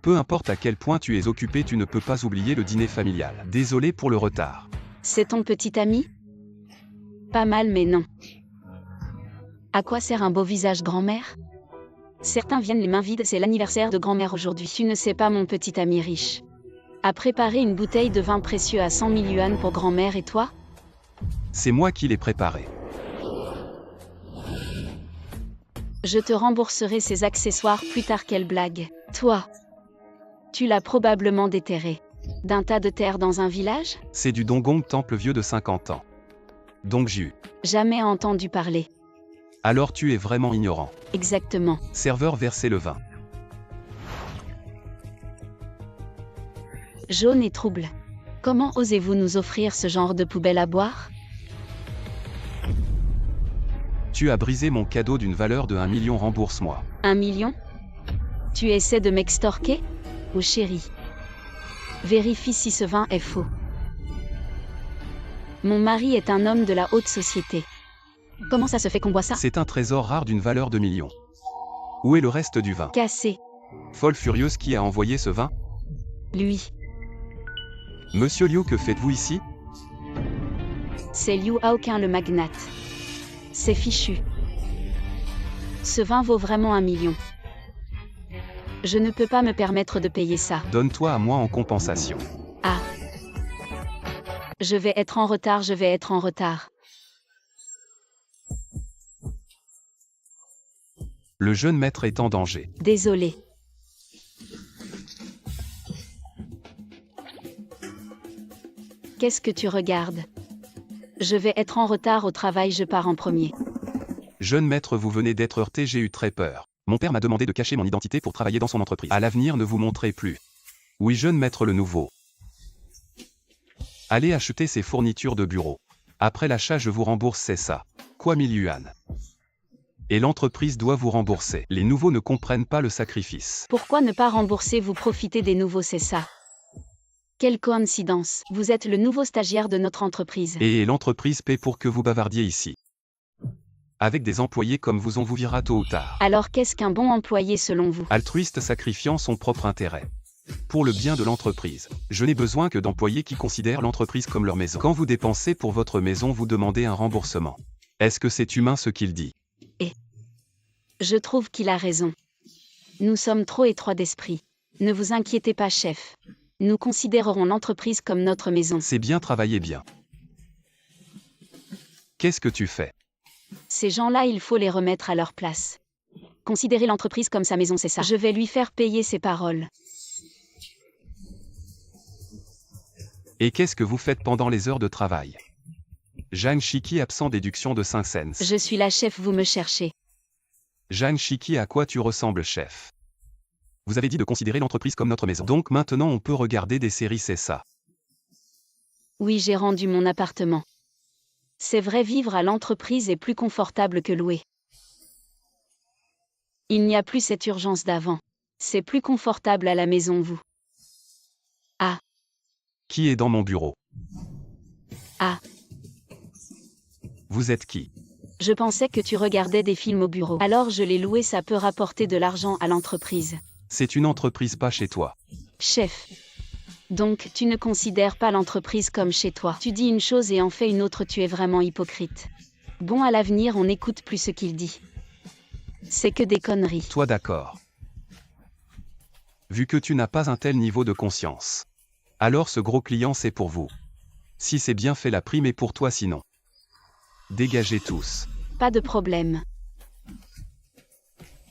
Peu importe à quel point tu es occupé, tu ne peux pas oublier le dîner familial. Désolé pour le retard. C'est ton petit ami? Pas mal, mais non. À quoi sert un beau visage, grand-mère? Certains viennent les mains vides, c'est l'anniversaire de grand-mère aujourd'hui. Tu ne sais pas, mon petit ami riche a préparé une bouteille de vin précieux à 100 000 yuan pour grand-mère, et toi? C'est moi qui l'ai préparé. Je te rembourserai ces accessoires plus tard. Quelle blague. Toi, tu l'as probablement déterré. D'un tas de terre dans un village? C'est du Dongong, temple vieux de 50 ans. Dongju. Jamais entendu parler. Alors tu es vraiment ignorant. Exactement. Serveur, versez le vin. Jaune et trouble. Comment osez-vous nous offrir ce genre de poubelle à boire? Tu as brisé mon cadeau d'une valeur de 1 million, rembourse-moi. 1 million? Tu essaies de m'extorquer? Oh chérie. Vérifie si ce vin est faux. Mon mari est un homme de la haute société. Comment ça se fait qu'on boit ça? C'est un trésor rare d'une valeur de millions. Où est le reste du vin? Cassé. Folle furieuse, qui a envoyé ce vin? Lui. Monsieur Liu, que faites-vous ici? C'est Liu Haoqin, le magnate. C'est fichu. Ce vin vaut vraiment 1 million. Je ne peux pas me permettre de payer ça. Donne-toi à moi en compensation. Ah. Je vais être en retard, je vais être en retard. Le jeune maître est en danger. Désolé. Qu'est-ce que tu regardes? Je vais être en retard au travail, je pars en premier. Jeune maître, vous venez d'être heurté, j'ai eu très peur. Mon père m'a demandé de cacher mon identité pour travailler dans son entreprise. À l'avenir, ne vous montrez plus. Oui, jeune maître, le nouveau. Allez acheter ces fournitures de bureau. Après l'achat, je vous rembourse, c'est ça. Quoi, 1000 yuan? Et l'entreprise doit vous rembourser. Les nouveaux ne comprennent pas le sacrifice. Pourquoi ne pas rembourser? Vous profitez des nouveaux, c'est ça. Quelle coïncidence. Vous êtes le nouveau stagiaire de notre entreprise. Et l'entreprise paie pour que vous bavardiez ici. Avec des employés comme vous, on vous virera tôt ou tard. Alors qu'est-ce qu'un bon employé selon vous? Altruiste, sacrifiant son propre intérêt. Pour le bien de l'entreprise. Je n'ai besoin que d'employés qui considèrent l'entreprise comme leur maison. Quand vous dépensez pour votre maison, vous demandez un remboursement. Est-ce que c'est humain ce qu'il dit? Je trouve qu'il a raison. Nous sommes trop étroits d'esprit. Ne vous inquiétez pas, chef. Nous considérerons l'entreprise comme notre maison. C'est bien, travaillé bien. Qu'est-ce que tu fais? Ces gens-là, il faut les remettre à leur place. Considérer l'entreprise comme sa maison, c'est ça. Je vais lui faire payer ses paroles. Et qu'est-ce que vous faites pendant les heures de travail? Zhang Shiki, absent, déduction de 5 cents. Je suis la chef, vous me cherchez. Zhang Shiki, à quoi tu ressembles, chef? Vous avez dit de considérer l'entreprise comme notre maison. Donc maintenant on peut regarder des séries, c'est ça? Oui, j'ai rendu mon appartement. C'est vrai, vivre à l'entreprise est plus confortable que louer. Il n'y a plus cette urgence d'avant. C'est plus confortable à la maison, vous. Ah. Qui est dans mon bureau? Ah. Vous êtes qui? Je pensais que tu regardais des films au bureau. Alors je l'ai loué, ça peut rapporter de l'argent à l'entreprise. C'est une entreprise pas chez toi. Chef. Donc, tu ne considères pas l'entreprise comme chez toi. Tu dis une chose et en fais une autre, tu es vraiment hypocrite. Bon, à l'avenir, on n'écoute plus ce qu'il dit. C'est que des conneries. Toi d'accord. Vu que tu n'as pas un tel niveau de conscience. Alors ce gros client c'est pour vous. Si c'est bien fait, la prime est pour toi, sinon. Dégagez tous. Pas de problème.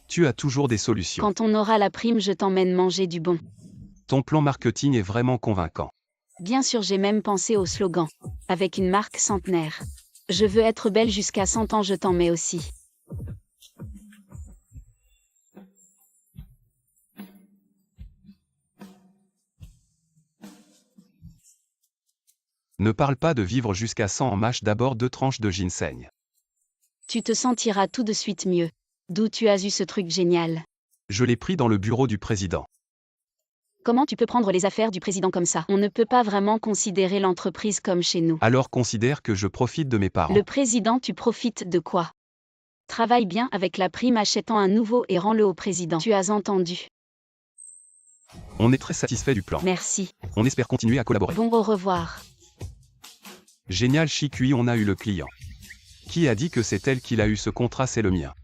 Tu as toujours des solutions. Quand on aura la prime, je t'emmène manger du bon. Ton plan marketing est vraiment convaincant. Bien sûr, j'ai même pensé au slogan. Avec une marque centenaire. Je veux être belle jusqu'à 100 ans, je t'en mets aussi. Ne parle pas de vivre jusqu'à 100 en mâche d'abord 2 tranches de ginseng. Tu te sentiras tout de suite mieux. D'où tu as eu ce truc génial? Je l'ai pris dans le bureau du président. Comment tu peux prendre les affaires du président comme ça? On ne peut pas vraiment considérer l'entreprise comme chez nous. Alors considère que je profite de mes parents. Le président, tu profites de quoi? Travaille bien avec la prime, achètant un nouveau et rends-le au président. Tu as entendu? On est très satisfait du plan. Merci. On espère continuer à collaborer. Bon, au revoir. Génial, Chicui, on a eu le client. Qui a dit que c'est elle qui l'a eu? Ce contrat, c'est le mien.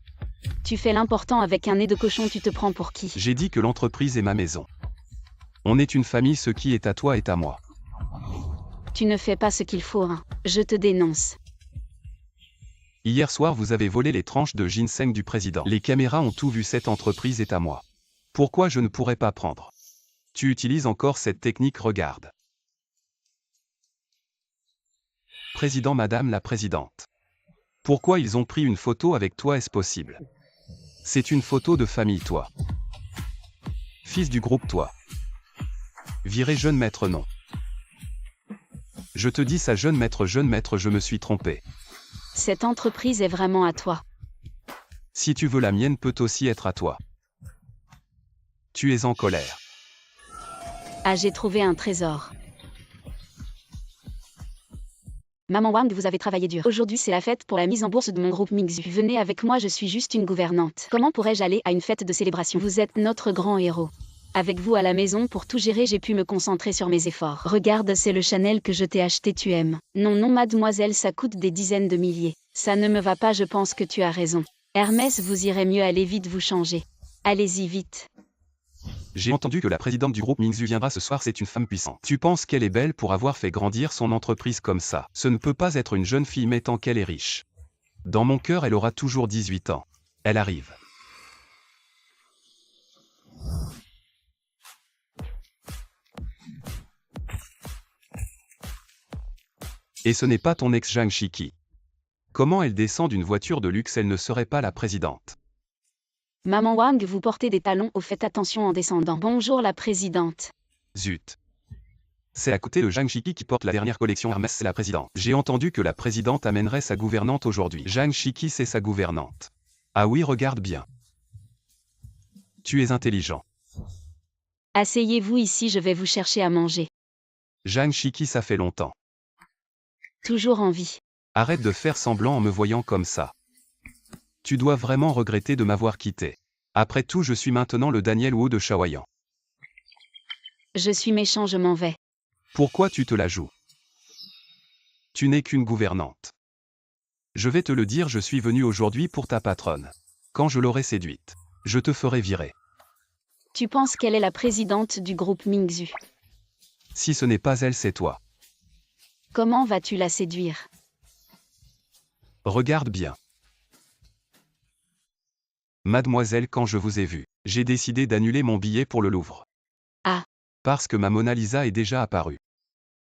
Tu fais l'important avec un nez de cochon, tu te prends pour qui? J'ai dit que l'entreprise est ma maison. On est une famille, ce qui est à toi est à moi. Tu ne fais pas ce qu'il faut, hein. Je te dénonce. Hier soir, vous avez volé les tranches de ginseng du président. Les caméras ont tout vu, cette entreprise est à moi. Pourquoi je ne pourrais pas prendre? Tu utilises encore cette technique, regarde. Président, Madame la Présidente. Pourquoi ils ont pris une photo avec toi, est-ce possible? C'est une photo de famille, toi. Fils du groupe, toi. Viré jeune maître, non. Je te dis ça, jeune maître, je me suis trompé. Cette entreprise est vraiment à toi. Si tu veux, la mienne peut aussi être à toi. Tu es en colère. Ah, j'ai trouvé un trésor. Maman Wang, vous avez travaillé dur. Aujourd'hui, c'est la fête pour la mise en bourse de mon groupe Mingzhu. Venez avec moi, je suis juste une gouvernante. Comment pourrais-je aller à une fête de célébration? Vous êtes notre grand héros. Avec vous à la maison pour tout gérer, j'ai pu me concentrer sur mes efforts. Regarde, c'est le Chanel que je t'ai acheté, tu aimes. Non, non, mademoiselle, ça coûte des dizaines de milliers. Ça ne me va pas, je pense que tu as raison. Hermès, vous irez mieux, allez vite vous changer. Allez-y vite. J'ai entendu que la présidente du groupe Mingzhu viendra ce soir, c'est une femme puissante. Tu penses qu'elle est belle pour avoir fait grandir son entreprise comme ça? Ce ne peut pas être une jeune fille, mais tant qu'elle est riche. Dans mon cœur, elle aura toujours 18 ans. Elle arrive. Et ce n'est pas ton ex Zhang Shiki. Comment elle descend d'une voiture de luxe? Elle ne serait pas la présidente. Maman Wang, vous portez des talons hauts, faites attention en descendant. Bonjour la présidente. Zut. C'est à côté de Zhang Shiki qui porte la dernière collection Hermès, c'est la présidente. J'ai entendu que la présidente amènerait sa gouvernante aujourd'hui. Zhang Shiki, c'est sa gouvernante. Ah oui, regarde bien. Tu es intelligent. Asseyez-vous ici, je vais vous chercher à manger. Zhang Shiki, ça fait longtemps. Toujours en vie. Arrête de faire semblant en me voyant comme ça. Tu dois vraiment regretter de m'avoir quitté. Après tout, je suis maintenant le Daniel Wu de Shaoyan. Je suis méchant, je m'en vais. Pourquoi tu te la joues? Tu n'es qu'une gouvernante. Je vais te le dire, je suis venu aujourd'hui pour ta patronne. Quand je l'aurai séduite, je te ferai virer. Tu penses qu'elle est la présidente du groupe Mingzhu? Si ce n'est pas elle, c'est toi. Comment vas-tu la séduire? Regarde bien. Mademoiselle, quand je vous ai vu, j'ai décidé d'annuler mon billet pour le Louvre. Ah. Parce que ma Mona Lisa est déjà apparue.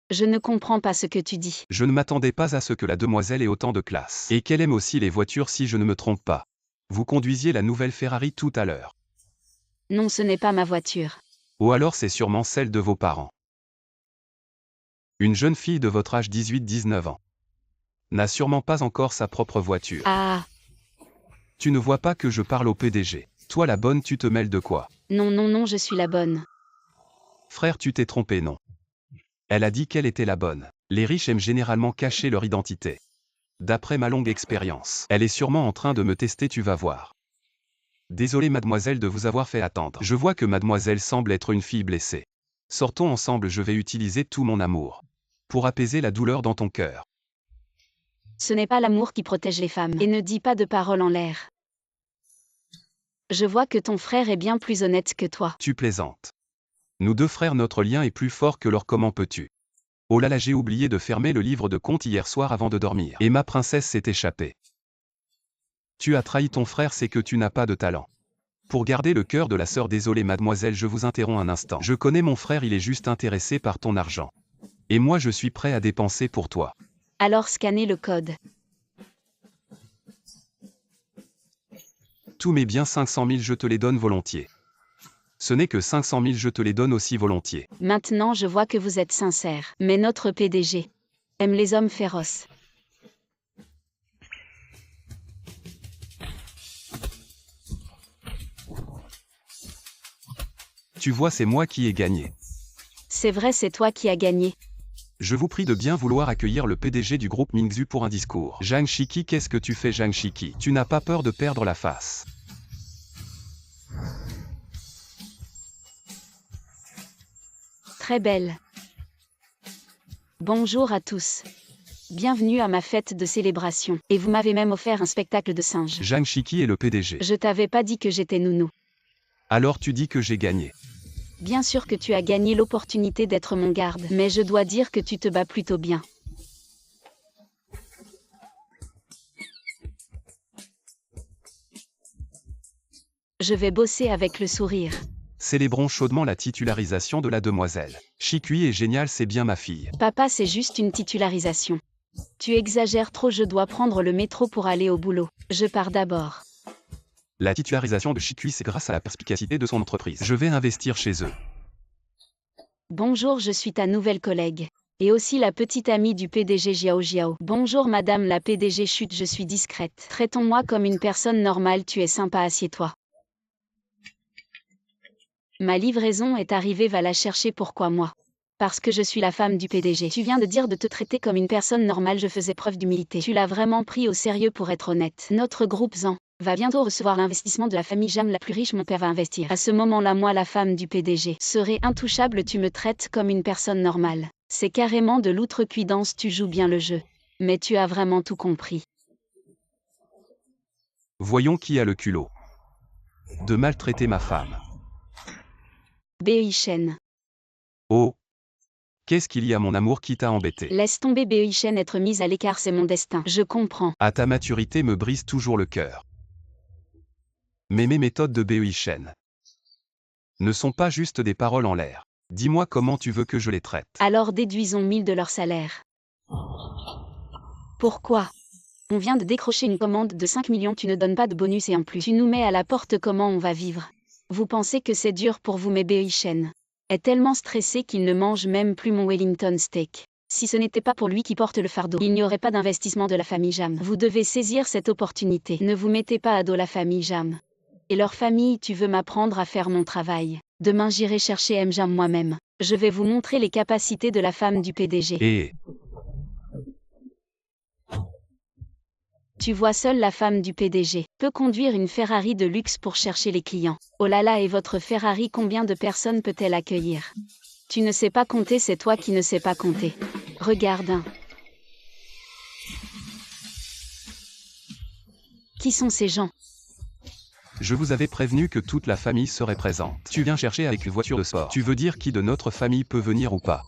Je ne comprends pas ce que tu dis. Je ne m'attendais pas à ce que la demoiselle ait autant de classe. Et qu'elle aime aussi les voitures, si je ne me trompe pas. Vous conduisiez la nouvelle Ferrari tout à l'heure. Non, ce n'est pas ma voiture. Ou alors c'est sûrement celle de vos parents. Une jeune fille de votre âge, 18-19 ans, n'a sûrement pas encore sa propre voiture. Ah. Tu ne vois pas que je parle au PDG. Toi la bonne, tu te mêles de quoi? Non, non, non, je suis la bonne. Frère, tu t'es trompé, non? Elle a dit qu'elle était la bonne. Les riches aiment généralement cacher leur identité. D'après ma longue expérience. Elle est sûrement en train de me tester, tu vas voir. Désolé mademoiselle de vous avoir fait attendre. Je vois que mademoiselle semble être une fille blessée. Sortons ensemble, je vais utiliser tout mon amour. Pour apaiser la douleur dans ton cœur. Ce n'est pas l'amour qui protège les femmes. Et ne dis pas de paroles en l'air. Je vois que ton frère est bien plus honnête que toi. Tu plaisantes. Nous deux frères, notre lien est plus fort que leur. Comment peux-tu? Oh là là, j'ai oublié de fermer le livre de contes hier soir avant de dormir. Et ma princesse s'est échappée. Tu as trahi ton frère, c'est que tu n'as pas de talent. Pour garder le cœur de la sœur, désolé mademoiselle, je vous interromps un instant. Je connais mon frère, il est juste intéressé par ton argent. Et moi je suis prêt à dépenser pour toi. Alors scannez le code. Tous mes biens 500 000 je te les donne volontiers. Ce n'est que 500 000 je te les donne aussi volontiers. Maintenant je vois que vous êtes sincère. Mais notre PDG aime les hommes féroces. Tu vois, c'est moi qui ai gagné. C'est vrai, c'est toi qui as gagné. Je vous prie de bien vouloir accueillir le PDG du groupe Mingzhu pour un discours. Zhang Shiki, qu'est-ce que tu fais Zhang Shiki? Tu n'as pas peur de perdre la face? Très belle. Bonjour à tous. Bienvenue à ma fête de célébration. Et vous m'avez même offert un spectacle de singes. Zhang Shiki est le PDG. Je t'avais pas dit que j'étais nounou. Alors tu dis que j'ai gagné. Bien sûr que tu as gagné l'opportunité d'être mon garde, mais je dois dire que tu te bats plutôt bien. Je vais bosser avec le sourire. Célébrons chaudement la titularisation de la demoiselle. Shikui est géniale, c'est bien ma fille. Papa, c'est juste une titularisation. Tu exagères trop, je dois prendre le métro pour aller au boulot. Je pars d'abord. La titularisation de Shikui, c'est grâce à la perspicacité de son entreprise. Je vais investir chez eux. Bonjour, je suis ta nouvelle collègue. Et aussi la petite amie du PDG Jiao Jiao. Bonjour madame la PDG, chut, je suis discrète. Traitons-moi comme une personne normale, tu es sympa, assieds-toi. Ma livraison est arrivée, va la chercher. Pourquoi moi? Parce que je suis la femme du PDG. Tu viens de dire de te traiter comme une personne normale, je faisais preuve d'humilité. Tu l'as vraiment pris au sérieux pour être honnête. Notre groupe Zan va bientôt recevoir l'investissement de la famille Jam la plus riche, mon père va investir. À ce moment-là, moi, la femme du PDG, serai intouchable, tu me traites comme une personne normale. C'est carrément de l'outrecuidance, tu joues bien le jeu. Mais tu as vraiment tout compris. Voyons qui a le culot de maltraiter ma femme. Bei-Shen. Oh! Qu'est-ce qu'il y a mon amour qui t'a embêté? Laisse tomber Bei-Shen, être mise à l'écart, c'est mon destin. Je comprends. À ta maturité me brise toujours le cœur. Mais mes méthodes de Bei-Shen ne sont pas juste des paroles en l'air. Dis-moi comment tu veux que je les traite. Alors déduisons 1000 de leur salaire. Pourquoi? On vient de décrocher une commande de 5 millions, tu ne donnes pas de bonus et en plus tu nous mets à la porte, comment on va vivre? Vous pensez que c'est dur pour vous, mais Bei-Shen est tellement stressé qu'il ne mange même plus mon Wellington steak. Si ce n'était pas pour lui qui porte le fardeau, il n'y aurait pas d'investissement de la famille Jam. Vous devez saisir cette opportunité. Ne vous mettez pas à dos la famille Jam. Et leur famille, tu veux m'apprendre à faire mon travail. Demain j'irai chercher M Jam moi-même. Je vais vous montrer les capacités de la femme du PDG. Et Tu vois, seule la femme du PDG peut conduire une Ferrari de luxe pour chercher les clients. Oh là là, et votre Ferrari, combien de personnes peut-elle accueillir? Tu ne sais pas compter, c'est toi qui ne sais pas compter. Regarde un. Qui sont ces gens? je vous avais prévenu que toute la famille serait présente. Tu viens chercher avec une voiture de sport. Tu veux dire qui de notre famille peut venir ou pas?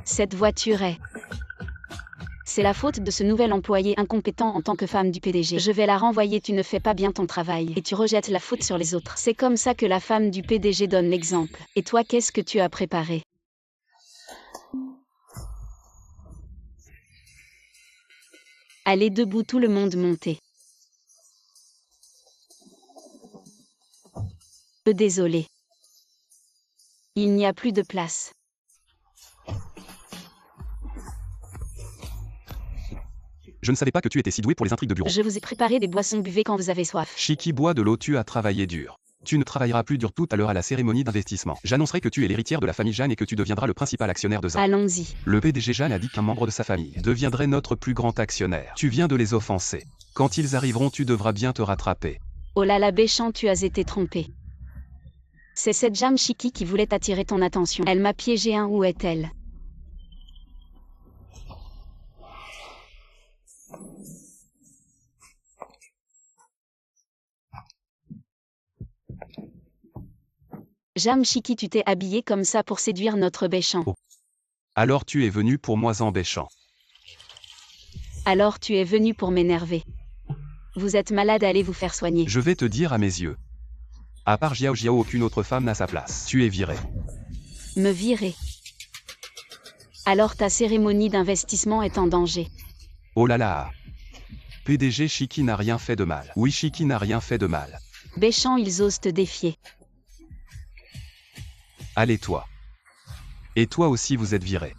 Cette voiture est... C'est la faute de ce nouvel employé incompétent en tant que femme du PDG. Je vais la renvoyer, tu ne fais pas bien ton travail et tu rejettes la faute sur les autres. C'est comme ça que la femme du PDG donne l'exemple. Et toi, qu'est-ce que tu as préparé? Allez debout, tout le monde, montez. Désolé. Il n'y a plus de place. Je ne savais pas que tu étais si doué pour les intrigues de bureau. Je vous ai préparé des boissons, buvez quand vous avez soif. Shiki boit de l'eau, tu as travaillé dur. Tu ne travailleras plus dur tout à l'heure à la cérémonie d'investissement. J'annoncerai que tu es l'héritière de la famille Jeanne et que tu deviendras le principal actionnaire de ZAN. Allons-y. Le PDG Jeanne a dit qu'un membre de sa famille deviendrait notre plus grand actionnaire. Tu viens de les offenser. Quand ils arriveront, tu devras bien te rattraper. Oh là là Béchamp, tu as été trompé. C'est cette Jam Chiki qui voulait attirer ton attention. Elle m'a piégé, hein, où est-elle? Jam Chiki, tu t'es habillé comme ça pour séduire notre Béchamp. Oh. Alors tu es venu pour moi Béchamp. Alors tu es venu pour m'énerver. Vous êtes malade, allez vous faire soigner. Je vais te dire à mes yeux. À part Jiao Jiao, aucune autre femme n'a sa place. Tu es viré. Me virer. Alors ta cérémonie d'investissement est en danger. Oh là là. PDG Chiki n'a rien fait de mal. Oui, Chiki n'a rien fait de mal. Béchamp, ils osent te défier. Allez toi. Et toi aussi vous êtes viré.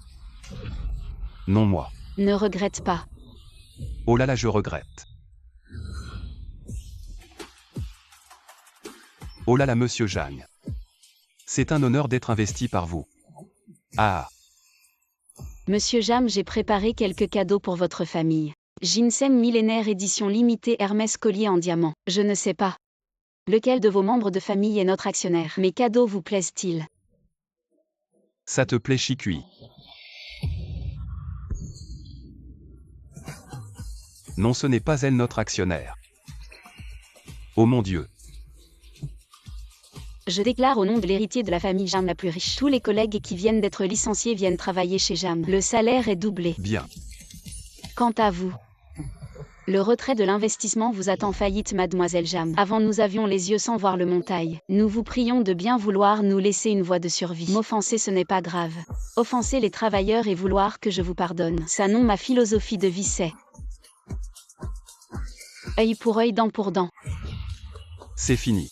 Non moi. Ne regrette pas. Oh là là, je regrette. Oh là là, monsieur Jeanne. C'est un honneur d'être investi par vous. Ah. Monsieur Jam, j'ai préparé quelques cadeaux pour votre famille. Ginseng millénaire édition limitée Hermès collier en diamant. Je ne sais pas. Lequel de vos membres de famille est notre actionnaire? Mes cadeaux vous plaisent-ils? Ça te plaît, Chikui? Non, ce n'est pas elle notre actionnaire. Oh mon Dieu. Je déclare au nom de l'héritier de la famille Jam la plus riche. Tous les collègues qui viennent d'être licenciés viennent travailler chez Jam. Le salaire est doublé. Bien. Quant à vous, le retrait de l'investissement vous attend faillite, mademoiselle Jam. Avant nous avions les yeux sans voir le montail. Nous vous prions de bien vouloir nous laisser une voie de survie. M'offenser, ce n'est pas grave. Offenser les travailleurs et vouloir que je vous pardonne. Ça non, ma philosophie de vie c'est œil pour œil, dent pour dent. C'est fini.